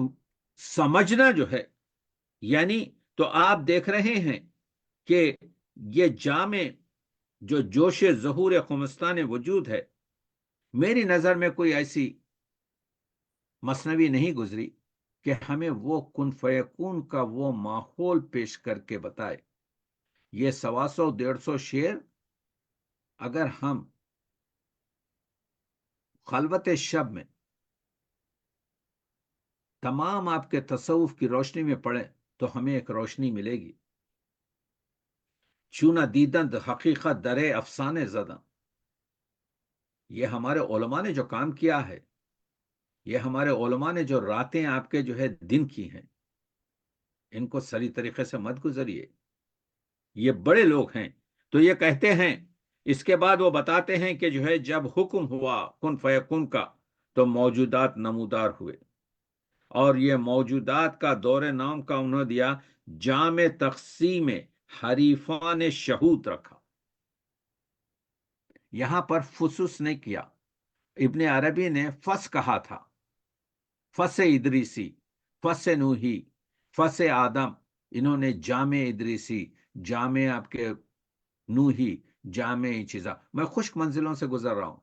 سمجھنا جو ہے، یعنی تو آپ دیکھ رہے ہیں کہ یہ جامع جو جوش ظہور خمستان وجود ہے، میری نظر میں کوئی ایسی مثنوی نہیں گزری کہ ہمیں وہ کن فیکون کا وہ ماحول پیش کر کے بتائے۔ یہ 125 شعر اگر ہم خلوت شب میں تمام آپ کے تصوف کی روشنی میں پڑھیں تو ہمیں ایک روشنی ملے گی۔ چونہ دیدند حقیقت درے افسانے زدہ، یہ ہمارے علماء نے جو کام کیا ہے، یہ ہمارے علماء نے جو راتیں آپ کے جو ہے دن کی ہیں، ان کو صحیح طریقے سے مت گزریے۔ یہ بڑے لوگ ہیں۔ تو یہ کہتے ہیں، اس کے بعد وہ بتاتے ہیں کہ جو ہے جب حکم ہوا کن فیکن کا تو موجودات نمودار ہوئے، اور یہ موجودات کا دور نام کا انہوں دیا جامع تقسیم حریفان شہود رکھا۔ یہاں پر فسوس نہیں کیا، ابن عربی نے فس کہا تھا، فس ادریسی، فس نوحی، فس آدم، انہوں نے جامع ادریسی، جامع آپ کے نوحی، جامع چیزا۔ میں خشک منزلوں سے گزر رہا ہوں،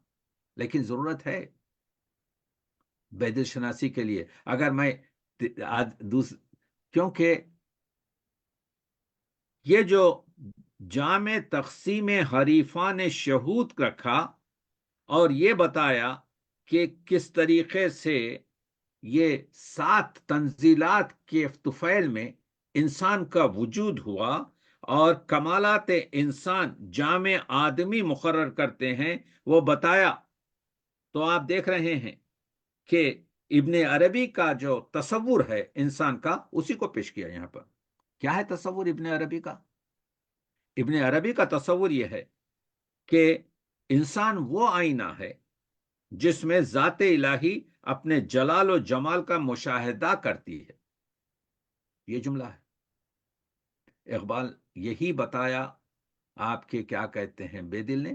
لیکن ضرورت ہے بیدل شناسی کے لیے۔ اگر میں کیونکہ یہ جو جامع تقسیم حریفان شہود رکھا اور یہ بتایا کہ کس طریقے سے یہ 7 تنزیلات کے طفیل میں انسان کا وجود ہوا اور کمالات انسان جامع آدمی مقرر کرتے ہیں، وہ بتایا۔ تو آپ دیکھ رہے ہیں کہ ابن عربی کا جو تصور ہے انسان کا اسی کو پیش کیا یہاں پر. کیا ہے تصور ابن عربی کا؟ ابن عربی کا تصور یہ ہے کہ انسان وہ آئینہ ہے جس میں ذات الہی اپنے جلال و جمال کا مشاہدہ کرتی ہے. یہ جملہ ہے. اقبال یہی بتایا آپ کے کیا کہتے ہیں بے دل نے.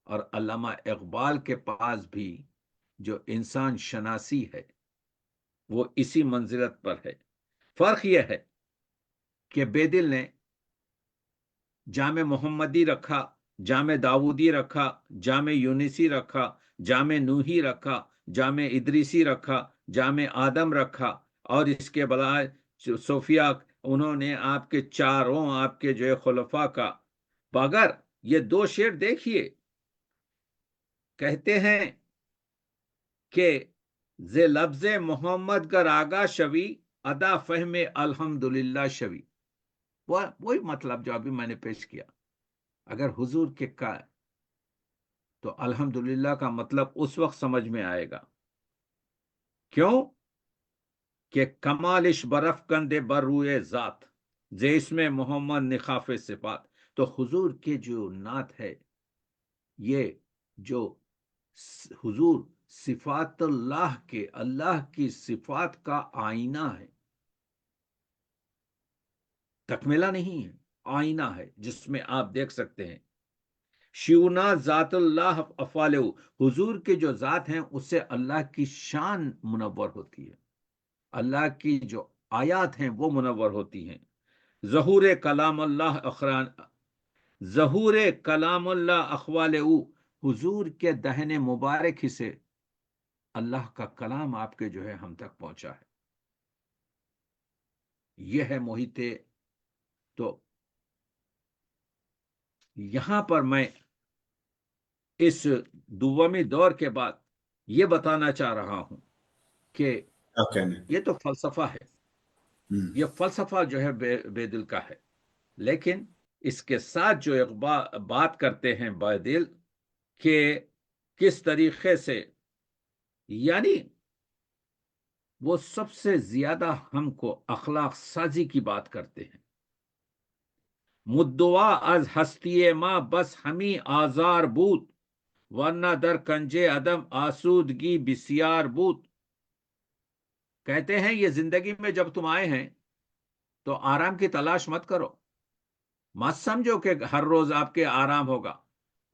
اور علامہ اقبال کے پاس بھی جو انسان شناسی ہے وہ اسی منزلت پر ہے. فرق یہ ہے کہ بے دل نے جامع محمدی رکھا، جامع داودی رکھا، جامع یونسی رکھا، جامع نوحی رکھا، جامع ادریسی رکھا، جامع آدم رکھا، اور اس کے بلائے صوفیہ انہوں نے آپ کے چاروں آپ کے جو خلفاء کا. مگر یہ دو شعر دیکھیے، کہتے ہیں کہ ز لفظ محمد گر آگاہ شوی ادا فہم الحمدللہ شوی. وہی مطلب جو ابھی میں نے پیش کیا. اگر حضور کے کا تو الحمدللہ کا مطلب اس وقت سمجھ میں آئے گا. کیوں کہ کمالش برف کندے بر روئے ذات جیس میں محمد نخاف صفات. تو حضور کے جو نعت ہے یہ جو حضور صفات اللہ کے، اللہ کی صفات کا آئینہ ہے، تکملہ نہیں ہے، آئینہ ہے جس میں آپ دیکھ سکتے ہیں. شیونا ذات اللہ افعالہ، حضور کے جو ذات ہیں اس سے اللہ کی شان منور ہوتی ہے، اللہ کی جو آیات ہیں وہ منور ہوتی ہیں. ظہور کلام اللہ اخران، ظہور کلام اللہ اخوال او، حضور کے دہن مبارک ہی سے اللہ کا کلام آپ کے جو ہے ہم تک پہنچا ہے. یہ ہے محیط. تو یہاں پر میں اس دومی دور کے بعد یہ بتانا چاہ رہا ہوں کہ یہ تو فلسفہ ہے، یہ فلسفہ جو ہے بے دل کا ہے. لیکن اس کے ساتھ جو ایک بات کرتے ہیں بے دل کہ کس طریقے سے، یعنی وہ سب سے زیادہ ہم کو اخلاق سازی کی بات کرتے ہیں. مدعا از ہستی ما بس ہمی آزار بود ورنہ در کنجے عدم آسودگی بسیار بود. کہتے ہیں یہ زندگی میں جب تم آئے ہیں تو آرام کی تلاش مت کرو، مت سمجھو کہ ہر روز آپ کے آرام ہوگا.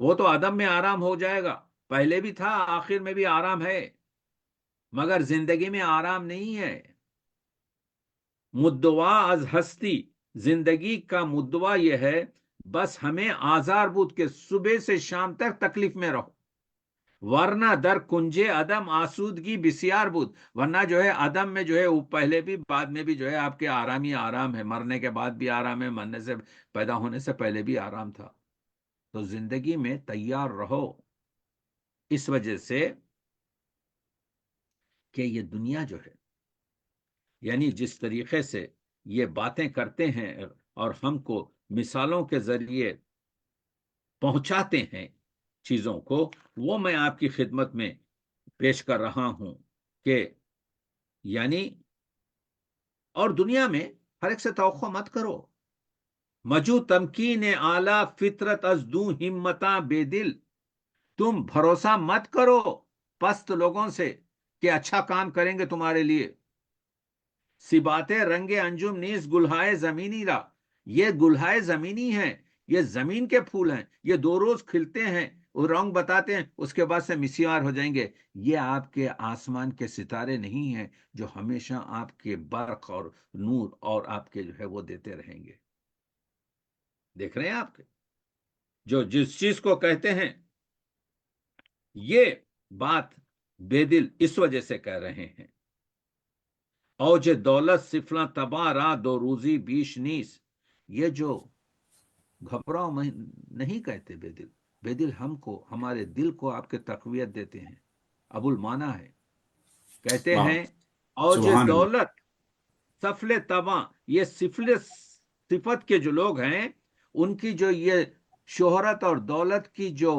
وہ تو عدم میں آرام ہو جائے گا، پہلے بھی تھا آخر میں بھی آرام ہے، مگر زندگی میں آرام نہیں ہے. مدعا از ہستی، زندگی کا مدعا یہ ہے بس ہمیں آزار بود کہ صبح سے شام تک تکلیف میں رہو. ورنہ در کنجے عدم آسودگی بسیار بود، ورنہ جو ہے عدم میں جو ہے وہ پہلے بھی بعد میں بھی جو ہے آپ کے آرام ہی آرام ہے، مرنے کے بعد بھی آرام ہے، مرنے سے پیدا ہونے سے پہلے بھی آرام تھا. تو زندگی میں تیار رہو، اس وجہ سے کہ یہ دنیا جو ہے، یعنی جس طریقے سے یہ باتیں کرتے ہیں اور ہم کو مثالوں کے ذریعے پہنچاتے ہیں چیزوں کو، وہ میں آپ کی خدمت میں پیش کر رہا ہوں کہ یعنی اور دنیا میں ہر ایک سے توقع مت کرو. مجو تمکین اعلی فطرت از دوں ہمتاں بے دل، تم بھروسہ مت کرو پست لوگوں سے کہ اچھا کام کریں گے تمہارے لیے. سی باتیں رنگ انجم نیز گلہائے زمینی را، یہ گلہائے زمینی ہیں، یہ زمین کے پھول ہیں، یہ 2 روز کھلتے ہیں، وہ رنگ بتاتے ہیں، اس کے بعد سے مسیار ہو جائیں گے. یہ آپ کے آسمان کے ستارے نہیں ہیں جو ہمیشہ آپ کے برق اور نور اور آپ کے جو ہے وہ دیتے رہیں گے. دیکھ رہے ہیں آپ کے جو جس چیز کو کہتے ہیں، یہ بات بے دل اس وجہ سے کہہ رہے ہیں. اوج دولت سفلا تباہ را 2 روزی بیش نیس، یہ جو گھبراؤ نہیں کہتے بے دل. بے دل ہم کو، ہمارے دل کو آپ کے تقویت دیتے ہیں. ابو المانا ہے، کہتے ہیں اوج دولت سفل تباہ، یہ سفل صفت کے جو لوگ ہیں ان کی جو یہ شہرت اور دولت کی جو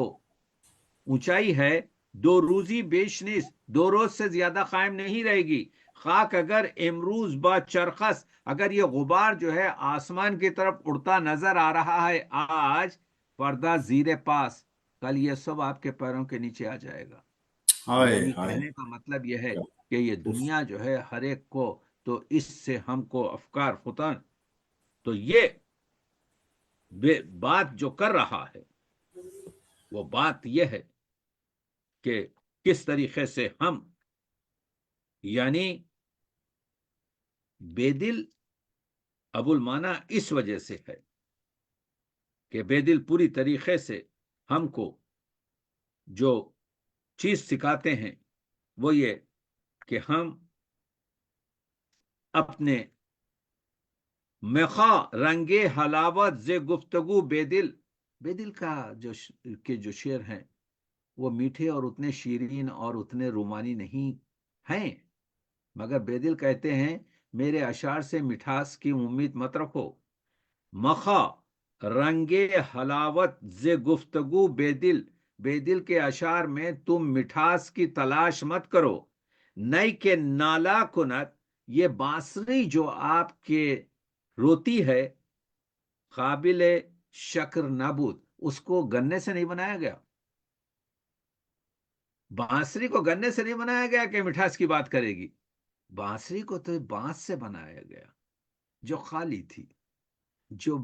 اونچائی ہے دو روزی بیشنیس، 2 روز سے زیادہ قائم نہیں رہے گی. خاک اگر امروز با چرخس، اگر یہ غبار جو ہے آسمان کی طرف اڑتا نظر آ رہا ہے آج، پردہ زیر پاس، کل یہ سب آپ کے پیروں کے نیچے آ جائے گا. ہائے یعنی ہائے. کہنے کا مطلب یہ ہے کہ یہ دنیا جو ہے ہر ایک کو، تو اس سے ہم کو افکار فتن، تو یہ بات جو کر رہا ہے وہ بات یہ ہے کہ کس طریقے سے ہم، یعنی بے دل ابو المانا اس وجہ سے ہے کہ بے دل پوری طریقے سے ہم کو جو چیز سکھاتے ہیں وہ یہ کہ ہم اپنے مخا رنگے حلاوت ز گفتگو بے دل کا جو شعر ہیں وہ میٹھے اور اتنے شیرین اور اتنے رومانی نہیں ہیں، مگر بے دل کہتے ہیں میرے اشعار سے مٹھاس کی امید مت رکھو. مخا رنگے حلاوت ز گفتگو بے دل کے اشعار میں تم مٹھاس کی تلاش مت کرو. نئی کے نالا کنت، یہ بانسری جو آپ کے روتی ہے، قابل شکر نبود، اس کو گنے سے نہیں بنایا گیا. بانسری کو گنے سے نہیں بنایا گیا کہ مٹھاس کی بات کرے گی. بانسری کو تو بانس سے بنایا گیا جو خالی تھی، جو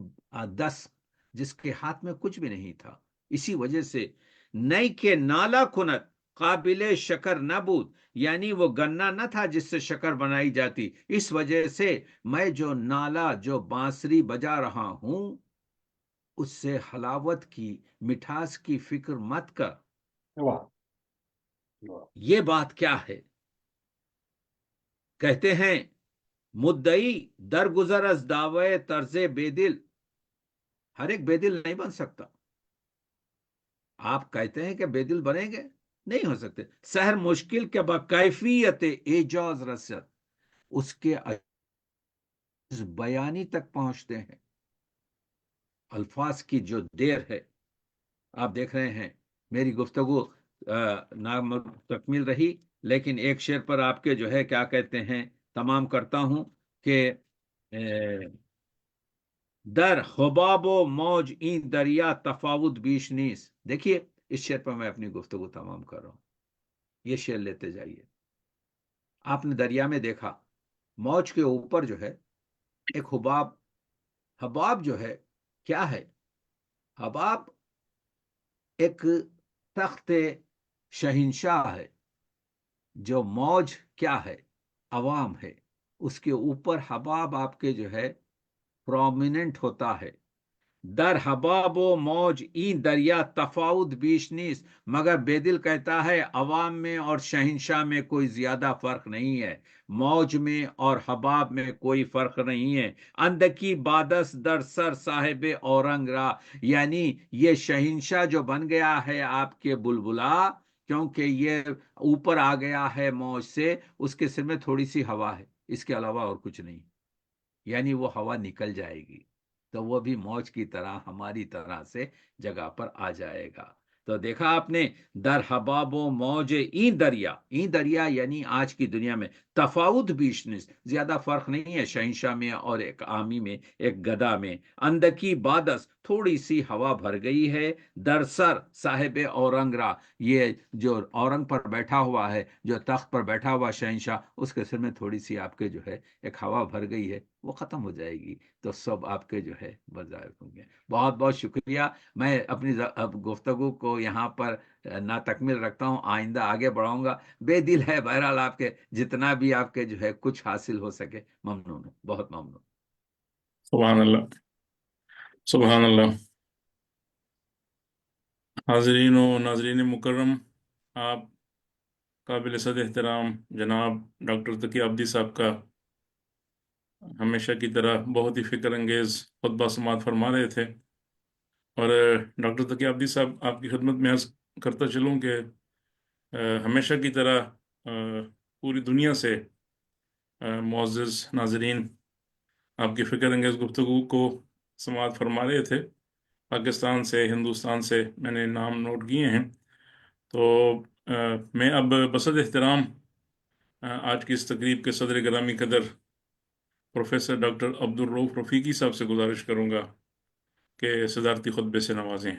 جس کے ہاتھ میں کچھ بھی نہیں تھا. اسی وجہ سے نئی کے نالا کنت قابل شکر نبود، یعنی وہ گنا نہ تھا جس سے شکر بنائی جاتی. اس وجہ سے میں جو نالا، جو بانسری بجا رہا ہوں، اس سے حلاوت کی، مٹھاس کی فکر مت کر. واہ واہ. یہ بات کیا ہے؟ کہتے ہیں مدعی درگزر از دعوے طرز بے دل، ہر ایک بے دل نہیں بن سکتا. آپ کہتے ہیں کہ بے دل بنیں گے، نہیں ہو سکتے. سحر مشکل کے باکیفیت اعجاز رسد، اس کے بیانی تک پہنچتے ہیں. الفاظ کی جو دیر ہے، آپ دیکھ رہے ہیں میری گفتگو تکمیل رہی، لیکن ایک شعر پر آپ کے جو ہے کیا کہتے ہیں تمام کرتا ہوں کہ در حباب و موج این دریا تفاوت بیش نیست. دیکھیے اس شعر پر میں اپنی گفتگو تمام کر رہا ہوں. یہ شعر لیتے جائیے. آپ نے دریا میں دیکھا موج کے اوپر جو ہے ایک حباب. حباب جو ہے کیا ہے؟ حباب ایک تخت شہنشاہ ہے. جو موج کیا ہے؟ عوام ہے. اس کے اوپر حباب آپ کے جو ہے پرومیننٹ ہوتا ہے. در حباب و موج این دریا تفاوت بیش نیست، مگر بے دل کہتا ہے عوام میں اور شہنشاہ میں کوئی زیادہ فرق نہیں ہے. موج میں اور حباب میں کوئی فرق نہیں ہے. اندکی بادس در سر صاحب اورنگ را، یعنی یہ شہنشاہ جو بن گیا ہے آپ کے بلبلا، کیونکہ یہ اوپر آ گیا ہے موج سے، اس کے سر میں تھوڑی سی ہوا ہے، اس کے علاوہ اور کچھ نہیں. یعنی وہ ہوا نکل جائے گی تو وہ بھی موج کی طرح ہماری طرح سے جگہ پر آ جائے گا. تو دیکھا آپ نے، در حباب و موج این دریا یعنی آج کی دنیا میں تفاوت بیش نیست، زیادہ فرق نہیں ہے شہنشاہ میں اور ایک عامی میں، ایک گدا میں. اندکی بادس، تھوڑی سی ہوا بھر گئی ہے. در سر صاحب اورنگ را، یہ جو اورنگ پر بیٹھا ہوا ہے، جو تخت پر بیٹھا ہوا شہنشاہ، اس کے سر میں تھوڑی سی آپ کے جو ہے ایک ہوا بھر گئی ہے، وہ ختم ہو جائے گی تو سب آپ کے جو ہے بظاہر ہوں گے. بہت بہت شکریہ. میں اپنی گفتگو کو یہاں پر نا تکمیل رکھتا ہوں، آئندہ آگے بڑھاؤں گا. بے دل ہے بہرحال آپ کے، جتنا بھی آپ کے جو ہے کچھ حاصل ہو سکے. ممنون ہوں، بہت ممنون. سبحان اللہ، سبحان اللہ. حاضرین و ناظرین مکرم، آپ قابل صد احترام جناب ڈاکٹر تقی عابدی صاحب کا ہمیشہ کی طرح بہت ہی فکر انگیز خطبہ سماعت فرما رہے تھے. اور ڈاکٹر تقی عابدی صاحب، آپ کی خدمت میں عرض کرتا چلوں کہ ہمیشہ کی طرح پوری دنیا سے معزز ناظرین آپ کی فکر انگیز گفتگو کو سماعت فرما رہے تھے. پاکستان سے، ہندوستان سے میں نے نام نوٹ کیے ہیں. تو میں اب بصد احترام آج کی اس تقریب کے صدر گرامی قدر پروفیسر ڈاکٹر عبدالرؤف رفیقی صاحب سے گزارش کروں گا کہ صدارتی خطبے سے نوازیں۔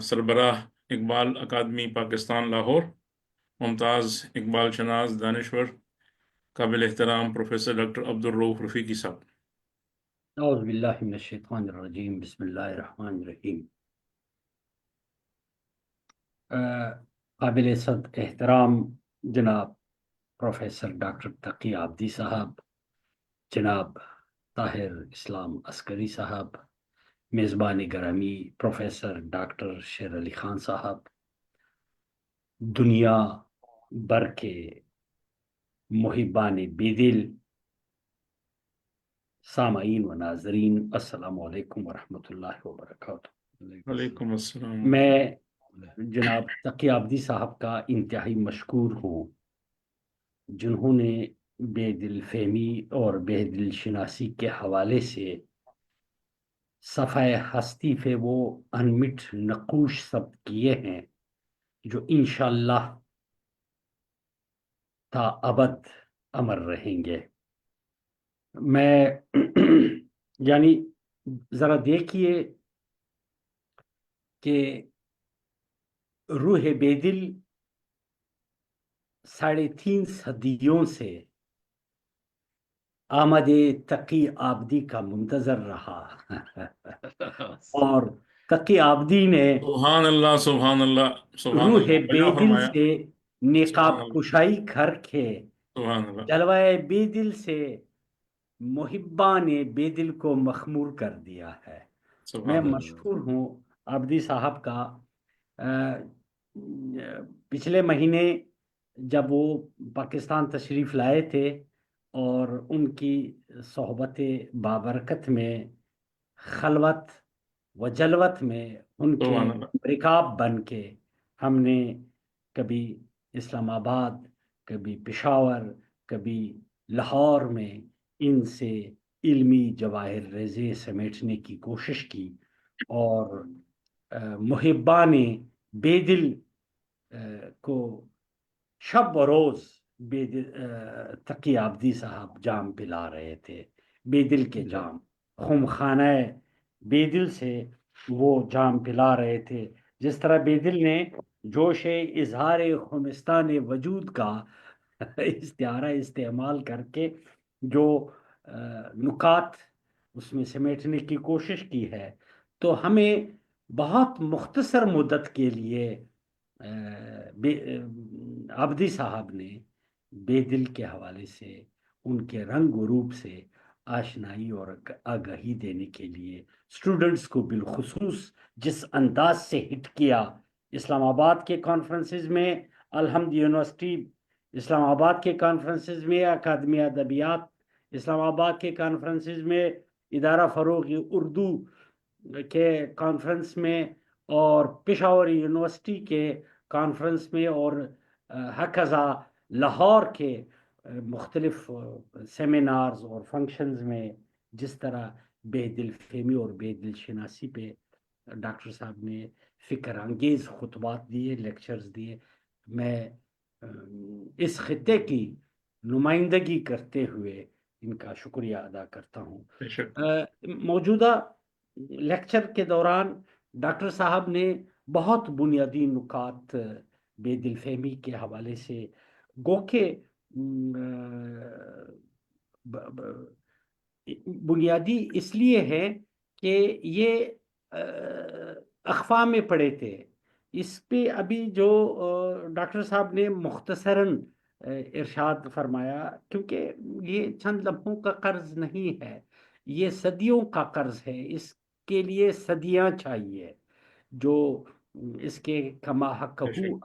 سربراہ اقبال اکادمی پاکستان لاہور، ممتاز اقبال شناس دانشور، قابل احترام پروفیسر ڈاکٹر عبدالرؤف رفیقی صاحب۔ اعوذ باللہ من الشیطان الرجیم، بسم اللہ الرحمن الرحیم۔ قابل صد احترام جناب پروفیسر ڈاکٹر تقی عابدی صاحب، جناب طاہر اسلام عسکری صاحب، میزبان گرامی پروفیسر ڈاکٹر شیر علی خان صاحب، دنیا بھر کے محبان بیدل، سامعین و ناظرین، السلام علیکم ورحمۃ اللہ وبرکاتہ۔ وعلیکم السلام۔ میں جناب تقی عابدی صاحب کا انتہائی مشکور ہوں، جنہوں نے بے دل فہمی اور بے دل شناسی کے حوالے سے صفحہ ہستی پہ وہ انمٹ نقوش ثبت کیے ہیں جو انشاءاللہ تا ابد امر رہیں گے۔ میں یعنی ذرا دیکھیے کہ روح بیدل 3.5 صدیوں سے آمد تقی عابدی کا منتظر رہا اور تقی عابدی نے سبحان اللہ، سبحان اللہ، سبحان روح اللہ، بڑا بیدل فرمایا۔ سے نقاب کشائی کر کے سبحان اللہ، جلوہ بیدل سے محبان بیدل کو مخمور کر دیا ہے۔ میں سبحان اللہ۔ مشکور ہوں عابدی صاحب کا۔ پچھلے مہینے جب وہ پاکستان تشریف لائے تھے اور ان کی صحبت بابرکت میں خلوت و جلوت میں ان کے سبحان اللہ۔ رکاب بن کے ہم نے کبھی اسلام آباد، کبھی پشاور، کبھی لاہور میں ان سے علمی جواہر ریزے سمیٹنے کی کوشش کی، اور محبان بیدل کو شب و روز تقی عابدی صاحب جام پلا رہے تھے، بیدل کے جام، خم خانہ بیدل سے وہ جام پلا رہے تھے۔ جس طرح بیدل نے جوش اظہار خمستان وجود کا استعارہ استعمال کر کے جو نکات اس میں سمیٹنے کی کوشش کی ہے، تو ہمیں بہت مختصر مدت کے لیے عابدی صاحب نے بیدل کے حوالے سے ان کے رنگ و روپ سے آشنائی اور آگاہی دینے کے لیے اسٹوڈنٹس کو بالخصوص جس انداز سے ہٹ کیا، اسلام آباد کے کانفرنسز میں، الحمد یونیورسٹی اسلام آباد کے کانفرنسز میں، اکادمی ادبیات اسلام آباد کے کانفرنسز میں، ادارہ فروغ اردو کے کانفرنس میں، اور پشاور یونیورسٹی کے کانفرنس میں، اور ہکذا لاہور کے مختلف سیمینارز اور فنکشنز میں جس طرح بے دل فہمی اور بے دل شناسی پہ ڈاکٹر صاحب نے فکر انگیز خطبات دیے، لیکچرز دیے، میں اس خطے کی نمائندگی کرتے ہوئے ان کا شکریہ ادا کرتا ہوں۔ بے شک۔ موجودہ لیکچر کے دوران ڈاکٹر صاحب نے بہت بنیادی نکات بے دل فہمی کے حوالے سے گو کہ بنیادی اس لیے ہے کہ یہ اخفا میں پڑے تھے۔ اس پہ ابھی جو ڈاکٹر صاحب نے مختصراً ارشاد فرمایا، کیونکہ یہ چند لمحوں کا قرض نہیں ہے، یہ صدیوں کا قرض ہے، اس کے لیے صدیاں چاہیے، جو اس کے کما حق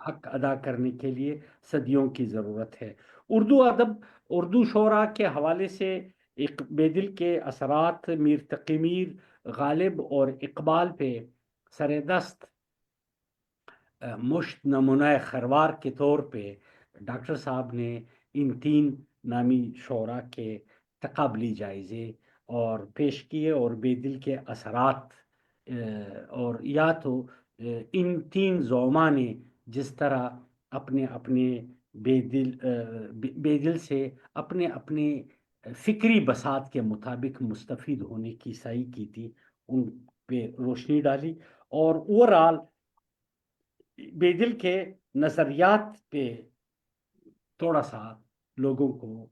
حق ادا کرنے کے لیے صدیوں کی ضرورت ہے۔ اردو ادب، اردو شعراء کے حوالے سے بیدل کے اثرات میر تقی میر، غالب اور اقبال پہ سر دست مشت نمونہ خروار کے طور پہ ڈاکٹر صاحب نے ان 3 نامی شعراء کے تقابلی جائزے اور پیش کیے، اور بیدل کے اثرات اور یا تو ان 3 زعما نے جس طرح اپنے اپنے بے دل سے اپنے اپنے فکری بساط کے مطابق مستفید ہونے کی سعی کی تھی، ان پہ روشنی ڈالی، اور اوورآل بے دل کے نظریات پہ تھوڑا سا لوگوں کو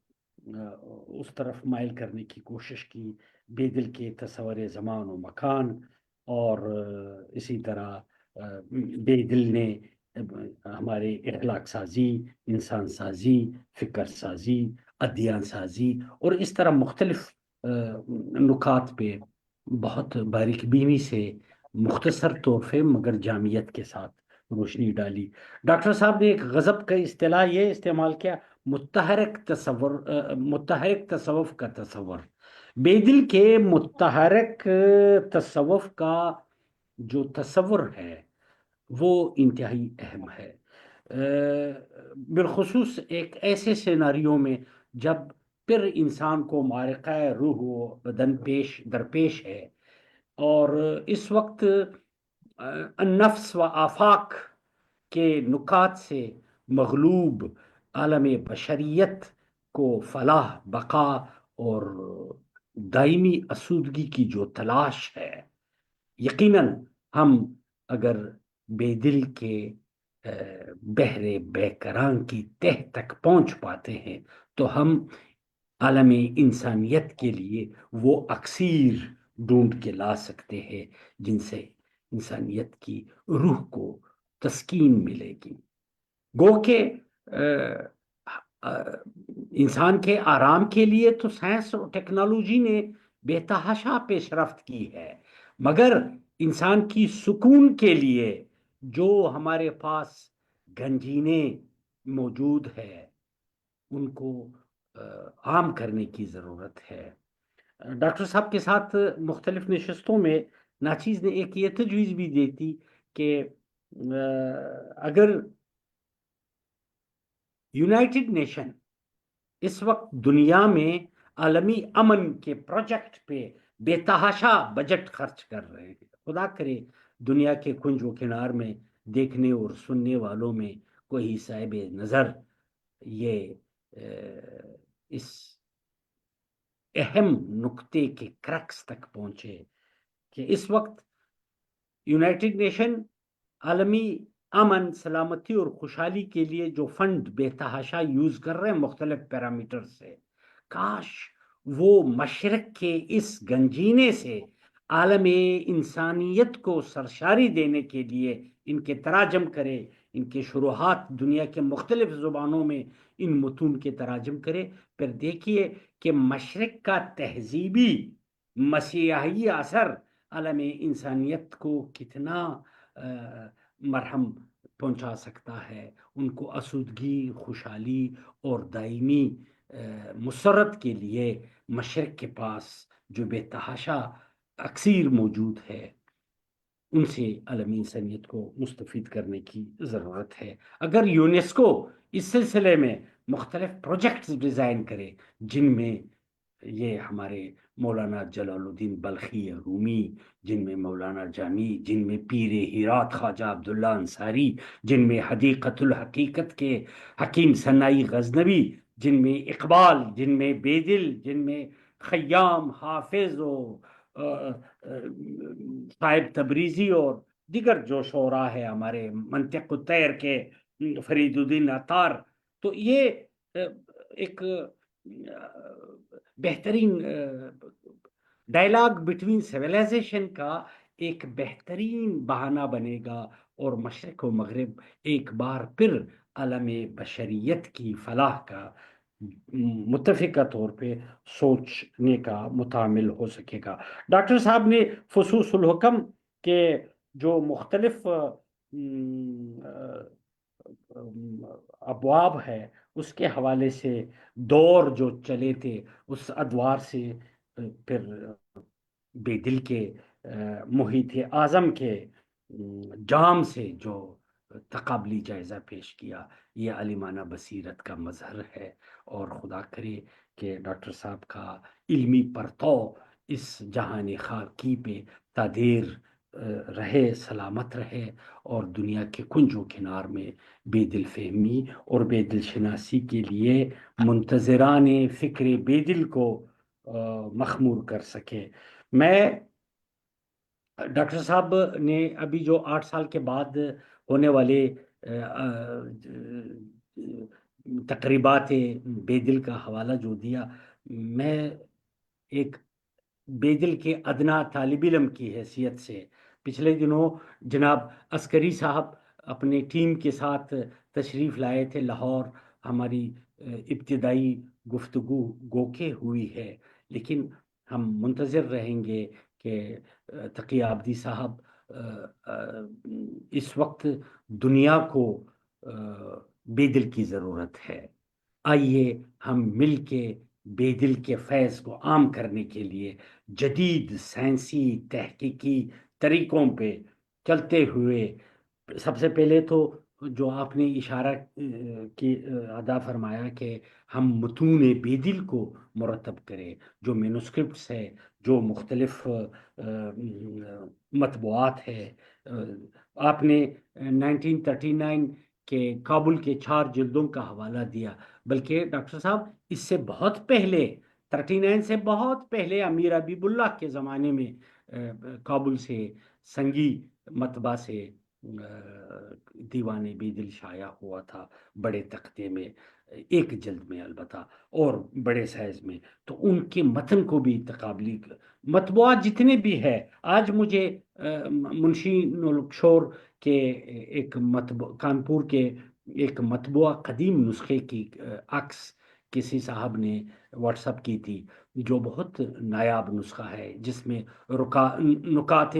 اس طرف مائل کرنے کی کوشش کی، بے دل کے تصور زمان و مکان، اور اسی طرح بے دل نے ہمارے اخلاق سازی، انسان سازی، فکر سازی، ادیان سازی اور اس طرح مختلف نکات پہ بہت باریک بینی سے مختصر طور پہ مگر جامعیت کے ساتھ روشنی ڈالی۔ ڈاکٹر صاحب نے ایک غضب کا اصطلاح یہ استعمال کیا، متحرک تصوف کا تصور۔ بے دل کے متحرک تصوف کا جو تصور ہے وہ انتہائی اہم ہے، بالخصوص ایک ایسے سیناریو میں جب پھر انسان کو معرکہ روح و بدن درپیش ہے، اور اس وقت النفس و آفاق کے نکات سے مغلوب عالم بشریت کو فلاح، بقا اور دائمی آسودگی کی جو تلاش ہے، یقیناً ہم اگر بے دل کے بحر بے کران کی تہ تک پہنچ پاتے ہیں تو ہم عالم انسانیت کے لیے وہ اکسیر ڈھونڈ کے لا سکتے ہیں جن سے انسانیت کی روح کو تسکین ملے گی۔ گو کہ انسان کے آرام کے لیے تو سائنس اور ٹیکنالوجی نے بے تحاشا پیش رفت کی ہے، مگر انسان کی سکون کے لیے جو ہمارے پاس گنجینے موجود ہے ان کو عام کرنے کی ضرورت ہے۔ ڈاکٹر صاحب کے ساتھ مختلف نشستوں میں ناچیز نے ایک یہ تجویز بھی دی تھی کہ اگر یونائٹڈ نیشن اس وقت دنیا میں عالمی امن کے پروجیکٹ پہ بے تحاشا بجٹ خرچ کر رہے ہیں، خدا کرے دنیا کے کنج و کنار میں دیکھنے اور سننے والوں میں کوئی صاحب نظر یہ اس اہم نقطے کے کرکس تک پہنچے کہ اس وقت یونائٹڈ نیشن عالمی امن، سلامتی اور خوشحالی کے لیے جو فنڈ بے تحاشا یوز کر رہے ہیں مختلف پیرامیٹر سے، کاش وہ مشرق کے اس گنجینے سے عالم انسانیت کو سرشاری دینے کے لیے ان کے تراجم کرے، ان کے شروحات دنیا کے مختلف زبانوں میں ان متون کے تراجم کرے، پھر دیکھیے کہ مشرق کا تہذیبی مسیحی اثر عالم انسانیت کو کتنا مرہم پہنچا سکتا ہے، ان کو آسودگی، خوشحالی اور دائمی مسرت کے لیے مشرق کے پاس جو بے تحاشا اکسیر موجود ہے ان سے عالمی انسانیت کو مستفید کرنے کی ضرورت ہے۔ اگر یونیسکو اس سلسلے میں مختلف پروجیکٹس ڈیزائن کرے جن میں یہ ہمارے مولانا جلال الدین بلخی رومی، جن میں مولانا جامی، جن میں پیر ہیرات خواجہ عبداللہ انصاری، جن میں حدیقت الحقیقت کے حکیم ثنائی غزنوی، جن میں اقبال، جن میں بیدل، جن میں خیام، حافظ و صاحب تبریزی اور دیگر جو شعراء ہے ہمارے منطق الطیر کے فرید الدین عطار، تو یہ ایک بہترین ڈائلاگ بٹوین سویلائزیشن کا ایک بہترین بہانہ بنے گا، اور مشرق و مغرب ایک بار پھر عالم بشریت کی فلاح کا متفقہ طور پہ سوچنے کا متعامل ہو سکے گا۔ ڈاکٹر صاحب نے فصوص الحکم کے جو مختلف ابواب ہے اس کے حوالے سے دور جو چلے تھے اس ادوار سے پھر بے دل کے محیط اعظم کے جام سے جو تقابلی جائزہ پیش کیا، یہ عالمانہ بصیرت کا مظہر ہے، اور خدا کرے کہ ڈاکٹر صاحب کا علمی پرتو اس جہان خاکی پہ تا دیر رہے، سلامت رہے، اور دنیا کے کنج و کنار میں بے دل فہمی اور بے دل شناسی کے لیے منتظران فکر بے دل کو مخمور کر سکے۔ میں ڈاکٹر صاحب نے ابھی جو 8 سال کے بعد ہونے والے تقریبات بے دل کا حوالہ جو دیا، میں ایک بے دل کے ادنا طالب علم کی حیثیت سے پچھلے دنوں جناب عسکری صاحب اپنے ٹیم کے ساتھ تشریف لائے تھے لاہور۔ ہماری ابتدائی گفتگو گوکے ہوئی ہے، لیکن ہم منتظر رہیں گے کہ تقی عابدی صاحب اس وقت دنیا کو بے دل کی ضرورت ہے۔ آئیے ہم مل کے بے دل کے فیض کو عام کرنے کے لیے جدید سائنسی تحقیقی طریقوں پہ چلتے ہوئے، سب سے پہلے تو جو آپ نے اشارہ کی ادا فرمایا کہ ہم متون بے دل کو مرتب کریں، جو مینوسکرپٹس ہے، جو مختلف مطبوعات ہے۔ آپ نے 1939 کے کابل کے 4 جلدوں کا حوالہ دیا، بلکہ ڈاکٹر صاحب اس سے بہت پہلے 39 سے بہت پہلے امیر حبیب اللہ کے زمانے میں کابل سے سنگی مطبع سے دیوان بے دل شائع ہوا تھا، بڑے تختے میں، ایک جلد میں البتہ، اور بڑے سائز میں۔ تو ان کے متن کو بھی تقابلی مطبوعات جتنے بھی ہے، آج مجھے منشی نولکشور کے ایک کانپور کے ایک مطبوعہ قدیم نسخے کی عکس کسی صاحب نے واٹس اپ کی تھی، جو بہت نایاب نسخہ ہے، جس میں نکات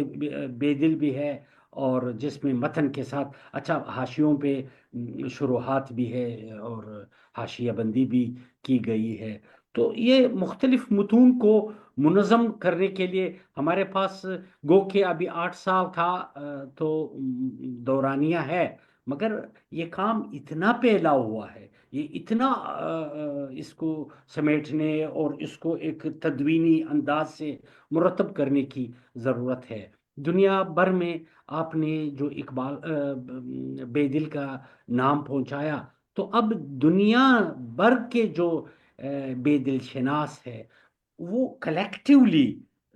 بے دل بھی ہے، اور جس میں متن کے ساتھ اچھا حاشیوں پہ شروحات بھی ہے اور حاشیہ بندی بھی کی گئی ہے۔ تو یہ مختلف متون کو منظم کرنے کے لیے ہمارے پاس گو کہ ابھی 8 سال تھا تو دورانیہ ہے، مگر یہ کام اتنا پھیلا ہوا ہے، یہ اتنا اس کو سمیٹنے اور اس کو ایک تدوینی انداز سے مرتب کرنے کی ضرورت ہے۔ دنیا بھر میں آپ نے جو اقبال بے دل کا نام پہنچایا، تو اب دنیا بھر کے جو بے دل شناس ہے، وہ کلیکٹیولی،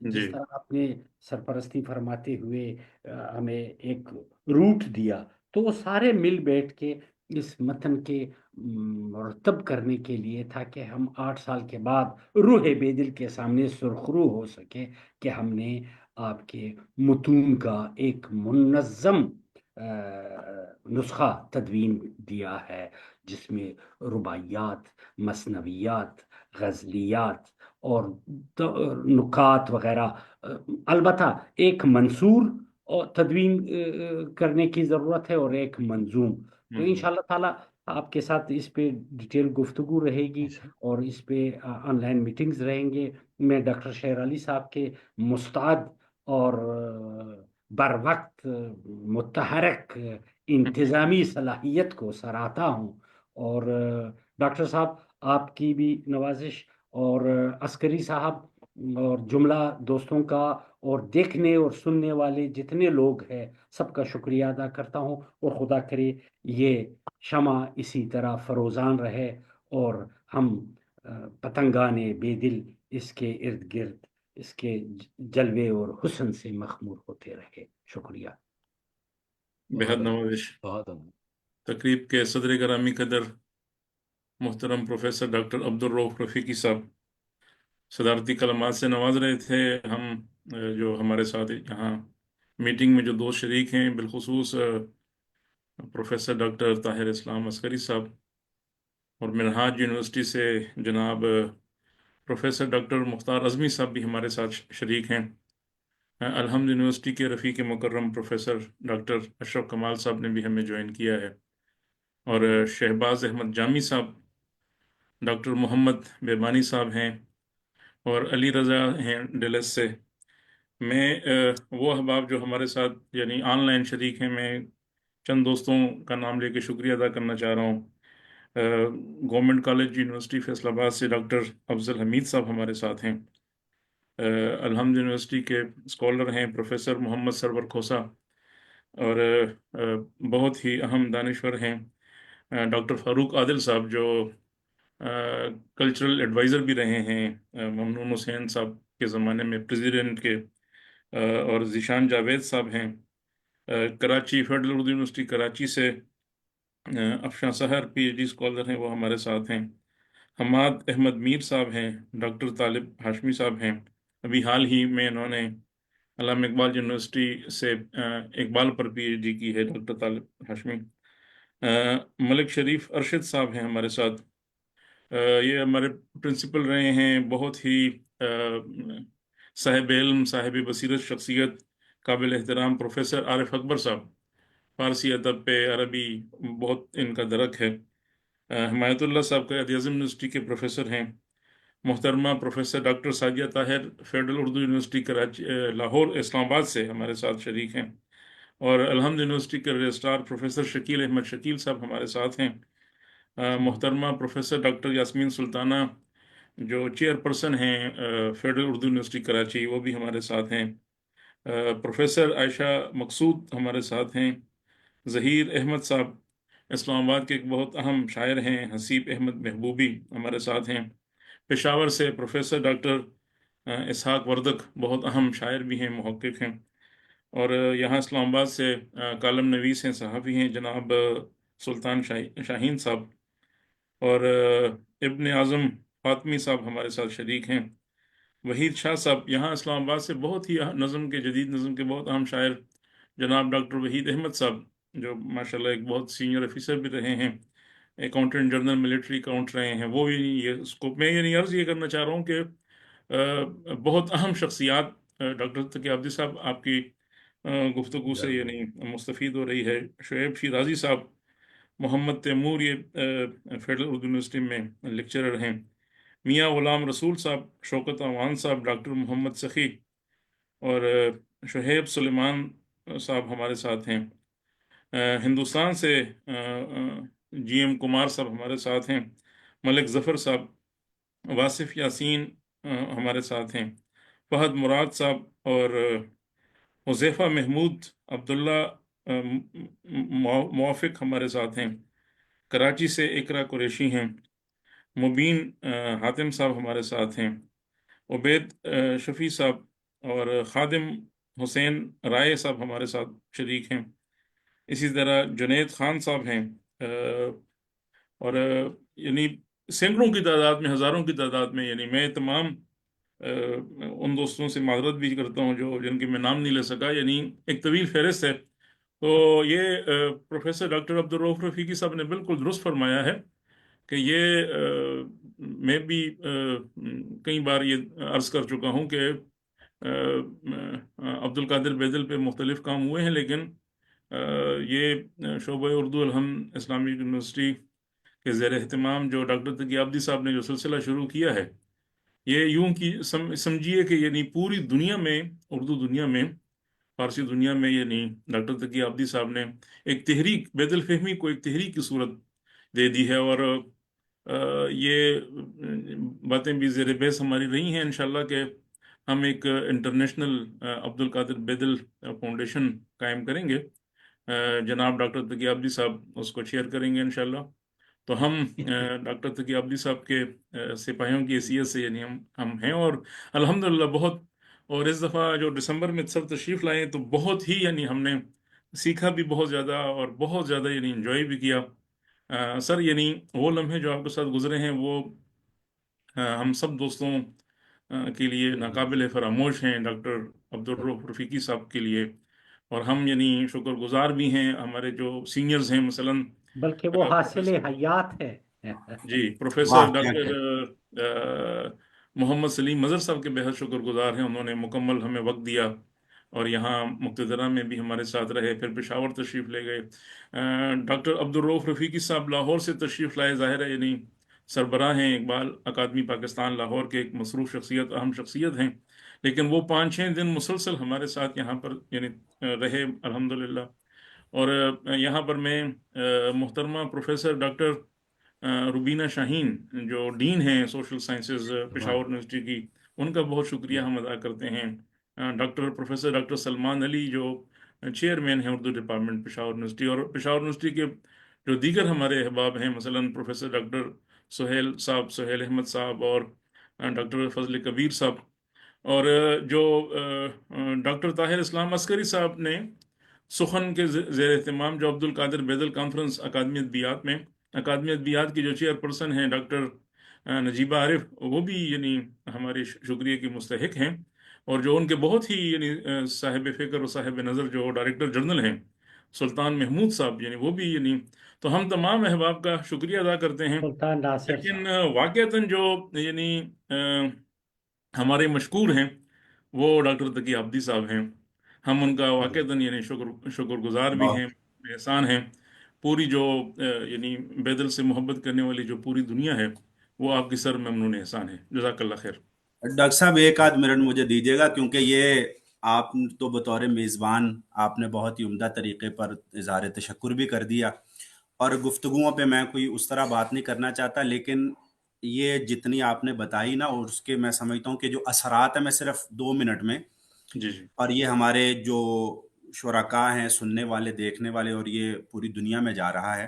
جی جس طرح آپ نے سرپرستی فرماتے ہوئے ہمیں ایک روٹ دیا، تو وہ سارے مل بیٹھ کے اس متن کے مرتب کرنے کے لیے تھا کہ ہم 8 سال کے بعد روح بے دل کے سامنے سرخرو ہو سکے کہ ہم نے آپ کے متون کا ایک منظم نسخہ تدوین دیا ہے، جس میں رباعیات، مثنویات، غزلیات اور نکات وغیرہ، البتہ ایک منثور اور تدوین کرنے کی ضرورت ہے، اور ایک منظوم۔ تو انشاءاللہ تعالی آپ کے ساتھ اس پہ ڈیٹیل گفتگو رہے گی، اور اس پہ آن لائن میٹنگز رہیں گے۔ میں ڈاکٹر شیر علی صاحب کے مستعد اور بر وقت متحرک انتظامی صلاحیت کو سراہتا ہوں، اور ڈاکٹر صاحب آپ کی بھی نوازش، اور عسکری صاحب اور جملہ دوستوں کا، اور دیکھنے اور سننے والے جتنے لوگ ہیں، سب کا شکریہ ادا کرتا ہوں، اور خدا کرے یہ شمع اسی طرح فروزان رہے، اور ہم پتنگان بے دل اس کے ارد گرد اس کے جلوے اور حسن سے مخمور ہوتے رہے۔ شکریہ۔ بہت نوازش۔ بہت تقریب کے صدر گرامی قدر محترم پروفیسر ڈاکٹر عبدالرؤف رفیقی صاحب صدارتی کلمات سے نواز رہے تھے۔ ہم جو ہمارے ساتھ یہاں میٹنگ میں جو دوست شریک ہیں، بالخصوص پروفیسر ڈاکٹر طاہر اسلام عسکری صاحب، اور منہاج یونیورسٹی سے جناب پروفیسر ڈاکٹر مختار اعظمی صاحب بھی ہمارے ساتھ شریک ہیں۔ الحمد یونیورسٹی کے رفیق مکرم پروفیسر ڈاکٹر اشرف کمال صاحب نے بھی ہمیں جوائن کیا ہے، اور شہباز احمد جامی صاحب، ڈاکٹر محمد بیبانی صاحب ہیں، اور علی رضا ہیں ڈیلس سے۔ میں وہ احباب جو ہمارے ساتھ یعنی آن لائن شریک ہیں، میں چند دوستوں کا نام لے کے شکریہ ادا کرنا چاہ رہا ہوں۔ گورنمنٹ کالج یونیورسٹی فیصل آباد سے ڈاکٹر افضل حمید صاحب ہمارے ساتھ ہیں، الحمد یونیورسٹی کے اسکالر ہیں پروفیسر محمد سرور کھوسا، اور بہت ہی اہم دانشور ہیں ڈاکٹر فاروق عادل صاحب، جو کلچرل ایڈوائزر بھی رہے ہیں ممنون حسین صاحب کے زمانے میں پریزیڈنٹ کے، اور ذیشان جاوید صاحب ہیں کراچی فیڈرل اردو یونیورسٹی کراچی سے، افشاں سحر پی ایچ ڈی اسکالر ہیں، وہ ہمارے ساتھ ہیں، حماد احمد میر صاحب ہیں، ڈاکٹر طالب ہاشمی صاحب ہیں، ابھی حال ہی میں انہوں نے علامہ اقبال یونیورسٹی سے اقبال پر پی ایچ ڈی کی ہے ڈاکٹر طالب ہاشمی، ملک شریف ارشد صاحب ہیں ہمارے ساتھ، یہ ہمارے پرنسپل رہے ہیں، بہت ہی صاحب علم، صاحب بصیرت شخصیت، قابل احترام پروفیسر عارف اکبر صاحب، فارسی ادب پہ عربی بہت ان کا درک ہے، حمایت اللہ صاحب قائد اعظم یونیورسٹی کے پروفیسر ہیں، محترمہ professor doctor Sadia Tahir federal Urdu university Karachi Lahore Islamabad سے ہمارے ساتھ شریک ہیں، اور الحمد یونیورسٹی کے رجسٹرار پروفیسر شکیل احمد شکیل صاحب ہمارے ساتھ ہیں، محترمہ پروفیسر ڈاکٹر یاسمین سلطانہ جو چیئر پرسن ہیں فیڈرل اردو یونیورسٹی کراچی، وہ بھی ہمارے ساتھ ہیں، پروفیسر عائشہ مقصود ہمارے ساتھ ہیں، ظہیر احمد صاحب اسلام آباد کے ایک بہت اہم شاعر ہیں، حسیب احمد محبوبی ہمارے ساتھ ہیں، پشاور سے پروفیسر ڈاکٹر اسحاق وردک بہت اہم شاعر بھی ہیں، محقق ہیں، اور یہاں اسلام آباد سے کالم نویس ہیں، صحافی ہیں جناب سلطان شاہین صاحب، اور ابن اعظم فاطمی صاحب ہمارے ساتھ شریک ہیں، وحید شاہ صاحب یہاں اسلام آباد سے بہت ہی نظم کے جدید نظم کے بہت اہم شاعر جناب ڈاکٹر وحید احمد صاحب، جو ماشاءاللہ ایک بہت سینئر افیسر بھی رہے ہیں، اکاؤنٹنٹ جنرل ملٹری اکاؤنٹ رہے ہیں، وہ بھی یہ اسکوپ میں عرض یہ کرنا چاہ رہا ہوں کہ بہت اہم شخصیات، ڈاکٹر تقی عابدی صاحب آپ کی گفتگو سے مستفید ہو رہی ہے، شعیب شیرازی صاحب، محمد تیمور یہ فیڈرل اردو یونیورسٹی میں لیکچرر ہیں، میاں غلام رسول صاحب، شوکت اوان صاحب، ڈاکٹر محمد سخی، اور شہیب سلیمان صاحب ہمارے ساتھ ہیں، ہندوستان سے جی ایم کمار صاحب ہمارے ساتھ ہیں، ملک ظفر صاحب، واصف یاسین ہمارے ساتھ ہیں، فہد مراد صاحب، اور حذیفہ محمود عبداللہ موافق ہمارے ساتھ ہیں، کراچی سے اقرا قریشی ہیں، مبین حاتم صاحب ہمارے ساتھ ہیں، عبید شفیع صاحب اور خادم حسین رائے صاحب ہمارے ساتھ شریک ہیں، اسی طرح جنید خان صاحب ہیں، اور یعنی سینکڑوں کی تعداد میں، ہزاروں کی تعداد میں، یعنی میں تمام ان دوستوں سے معذرت بھی کرتا ہوں جو جن کے میں نام نہیں لے سکا، یعنی ایک طویل فہرست ہے، تو یہ پروفیسر ڈاکٹر عبدالرؤف رفیقی صاحب نے بالکل درست فرمایا ہے کہ یہ میں بھی کئی بار یہ عرض کر چکا ہوں کہ عبد القادر بیدل پہ مختلف کام ہوئے ہیں، لیکن یہ شعبہ اردو الحمد اسلامی یونیورسٹی کے زیر اہتمام جو ڈاکٹر تقی عابدی صاحب نے جو سلسلہ شروع کیا ہے، یہ یوں کی سمجھیے کہ یعنی پوری دنیا میں، اردو دنیا میں، فارسی دنیا میں، یعنی ڈاکٹر تقی عابدی صاحب نے ایک تحریک، بیت الفہمی کو ایک تحریک کی صورت دے دی ہے، اور یہ باتیں بھی زیر بحث ہماری رہی ہیں انشاءاللہ کہ ہم ایک انٹرنیشنل عبد القادر بیدل فاؤنڈیشن قائم کریں گے، جناب ڈاکٹر تقی عابدی صاحب اس کو چیئر کریں گے انشاءاللہ، تو ہم ڈاکٹر تقی عابدی صاحب کے سپاہیوں کی حیثیت سے یعنی ہم ہیں، اور الحمدللہ بہت، اور اس دفعہ جو دسمبر میں سب تشریف لائے تو بہت ہی یعنی ہم نے سیکھا بھی بہت زیادہ، اور بہت زیادہ یعنی انجوائے بھی کیا سر، یعنی وہ لمحے جو آپ کے ساتھ گزرے ہیں وہ ہم سب دوستوں کے لیے ناقابل فراموش ہیں، ڈاکٹر عبدالرؤف رفیقی صاحب کے لیے، اور ہم یعنی شکر گزار بھی ہیں ہمارے جو سینئرز ہیں، مثلاً بلکہ وہ حاصل حیات ہے جی پروفیسر واہ، کیا ڈاکٹر محمد سلیم مظہر صاحب کے بہت شکر گزار ہیں، انہوں نے مکمل ہمیں وقت دیا، اور یہاں مقتدرہ میں بھی ہمارے ساتھ رہے، پھر پشاور تشریف لے گئے، ڈاکٹر عبدالرؤف رفیقی صاحب لاہور سے تشریف لائے، ظاہر ہے یعنی سربراہ ہیں اقبال اکادمی پاکستان لاہور کے، ایک مصروف شخصیت، اہم شخصیت ہیں، لیکن وہ 5-6 دن مسلسل ہمارے ساتھ یہاں پر یعنی رہے الحمدللہ، اور یہاں پر میں محترمہ پروفیسر ڈاکٹر روبینہ شاہین جو ڈین ہیں سوشل سائنسز پشاور یونیورسٹی کی، ان کا بہت شکریہ ہم ادا کرتے ہیں. پروفیسر ڈاکٹر سلمان علی جو چیئرمین ہیں اردو ڈپارٹمنٹ پشاور یونیورسٹی، اور پشاور یونیورسٹی کے جو دیگر ہمارے احباب ہیں، مثلا پروفیسر ڈاکٹر سہیل احمد صاحب، اور ڈاکٹر فضل کبیر صاحب، اور جو ڈاکٹر طاہر اسلام عسکری صاحب نے سخن کے زیر اہتمام جو عبد القادر بیدل کانفرنس اکادمی ادبیات کی جو چیئر پرسن ہیں ڈاکٹر نجیبہ عارف، وہ بھی یعنی ہمارے شکریہ کی مستحق ہیں. اور جو ان کے بہت ہی یعنی صاحب فکر اور صاحب نظر جو ڈائریکٹر جنرل ہیں سلطان محمود صاحب، یعنی وہ بھی یعنی، تو ہم تمام احباب کا شکریہ ادا کرتے ہیں. سلطان ناصر لیکن صاحب، واقعتاً جو یعنی ہمارے مشکور ہیں وہ ڈاکٹر تقی عابدی صاحب ہیں. ہم ان کا واقعتاً یعنی شکر گزار بھی ہیں، احسان ہیں. پوری جو یعنی بیدل سے محبت کرنے والی جو پوری دنیا ہے وہ آپ کی سر ممنون احسان ہے. جزاک اللہ خیر. ڈاکٹر صاحب ایک آدھ منٹ مجھے دیجیے گا، کیونکہ یہ آپ تو بطور میزبان آپ نے بہت ہی عمدہ طریقے پر اظہار تشکر بھی کر دیا، اور گفتگوؤں پہ میں کوئی اس طرح بات نہیں کرنا چاہتا، لیکن یہ جتنی آپ نے بتائی نا، اور اس کے میں سمجھتا ہوں کہ جو اثرات ہیں، میں صرف 2 منٹ میں، جی جی اور یہ ہمارے جو شرکاء ہیں، سننے والے، دیکھنے والے، اور یہ پوری دنیا میں جا رہا ہے،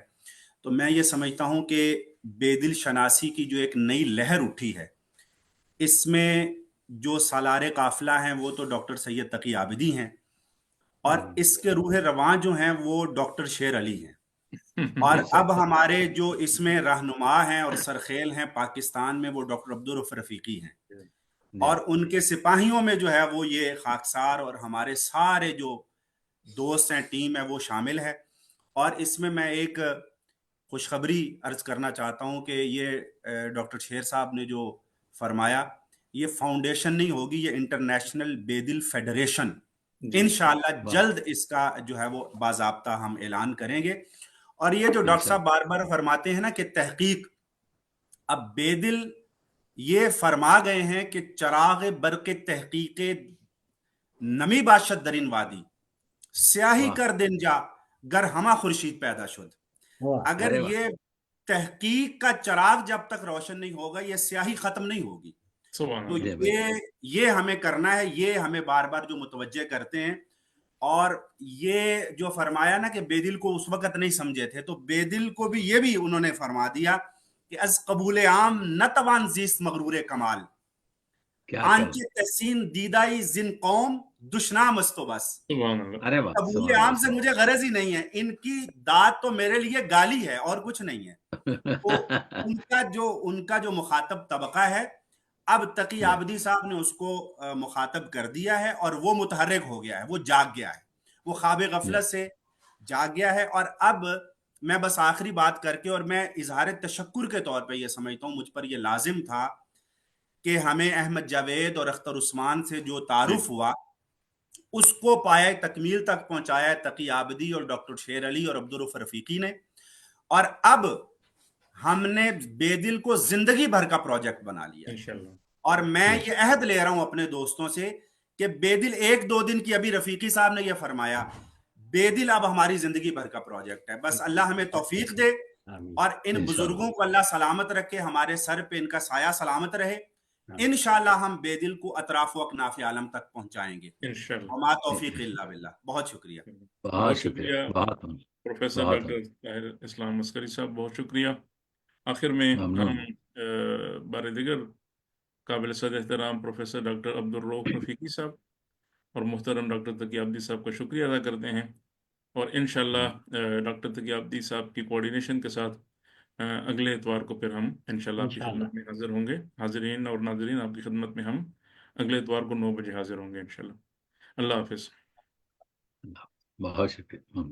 تو میں یہ سمجھتا ہوں کہ بے دل شناسی کی جو ایک نئی لہر اٹھی ہے، اس میں جو سالار قافلہ ہیں وہ تو ڈاکٹر سید تقی عابدی ہیں، اور اس کے روح رواں جو ہیں وہ ڈاکٹر شیر علی ہیں. اور اب ہمارے جو اس میں رہنما ہیں اور سرخیل ہیں پاکستان میں، وہ ڈاکٹر عبدالرؤف رفیقی ہیں، اور ان کے سپاہیوں میں جو ہے وہ یہ خاکسار اور ہمارے سارے جو دوست ہیں، ٹیم ہے، وہ شامل ہے. اور اس میں ایک خوشخبری عرض کرنا چاہتا ہوں کہ یہ ڈاکٹر شیر صاحب نے جو فرمایا، یہ فاؤنڈیشن نہیں ہوگی، یہ انٹرنیشنل بے دل فیڈریشن انشاءاللہ جلد اس کا جو ہے وہ باضابطہ ہم اعلان کریں گے. اور یہ جو ڈاکٹر صاحب بار بار فرماتے ہیں نا کہ تحقیق، اب بے دل یہ فرما گئے ہیں کہ چراغ برق تحقیق نمی باشد درین وادی، سیاہی کر دن جا گر ہما خورشید پیدا شد. اگر یہ تحقیق کا چراغ جب تک روشن نہیں ہوگا، یہ سیاہی ختم نہیں ہوگی. تو یہ ہمیں کرنا ہے، یہ ہمیں بار بار جو متوجہ کرتے ہیں. اور یہ جو فرمایا نا کہ بے دل کو اس وقت نہیں سمجھے تھے، تو بے دل کو بھی یہ بھی انہوں نے فرما دیا کہ از قبول عام نتوان زیست مغرور کمال، آنچہ تحسین دیدائی زن قوم دشنام است و بس. قبول عام سے مجھے غرض ہی نہیں ہے، ان کی داد تو میرے لیے گالی ہے اور کچھ نہیں ہے. تو ان کا جو مخاطب طبقہ ہے، اب تقی عابدی صاحب نے اس کو مخاطب کر دیا ہے، اور وہ متحرک ہو گیا ہے، وہ جاگ گیا ہے، وہ خواب غفلت سے جاگ گیا ہے. اور اب میں بس آخری بات کر کے، اور میں اظہار تشکر کے طور پہ یہ سمجھتا ہوں، مجھ پر یہ لازم تھا کہ ہمیں احمد جاوید اور اختر عثمان سے جو تعارف ہوا، اس کو پائے تکمیل تک پہنچایا تقی عابدی اور ڈاکٹر شیر علی اور عبدالرؤف رفیقی نے. اور اب ہم نے بے دل کو زندگی بھر کا پروجیکٹ بنا لیا ہے. اور میں یہ عہد لے رہا ہوں اپنے دوستوں سے کہ بے دل 1-2 دن کی، ابھی رفیقی صاحب نے یہ فرمایا، بے دل اب ہماری زندگی بھر کا پروجیکٹ ہے. بس اللہ ہمیں توفیق دے، اور ان بزرگوں کو اللہ سلامت رکھے، ہمارے سر پہ ان کا سایہ سلامت رہے. انشاءاللہ ہم بے دل کو اطراف و اکناف عالم تک پہنچائیں گے. وما توفیق الا باللہ. بہت شکریہ. بہت شکریہ پروفیسر ڈاکٹر طاہر اسلام عسکری صاحب، بہت شکریہ. آخر میں ہم بار دیگر قابل صد احترام پروفیسر ڈاکٹر عبدالرؤف رفیقی صاحب اور محترم ڈاکٹر تقی عابدی صاحب کا شکریہ ادا کرتے ہیں. اور انشاءاللہ ڈاکٹر تقی عابدی صاحب کی کوارڈینیشن کے ساتھ اگلے اتوار کو پھر ہم انشاءاللہ آپ کی خدمت میں حاضر ہوں گے. حاضرین اور ناظرین، آپ کی خدمت میں ہم اگلے اتوار کو 9 بجے حاضر ہوں گے انشاءاللہ. اللہ حافظ. بہت شکریہ.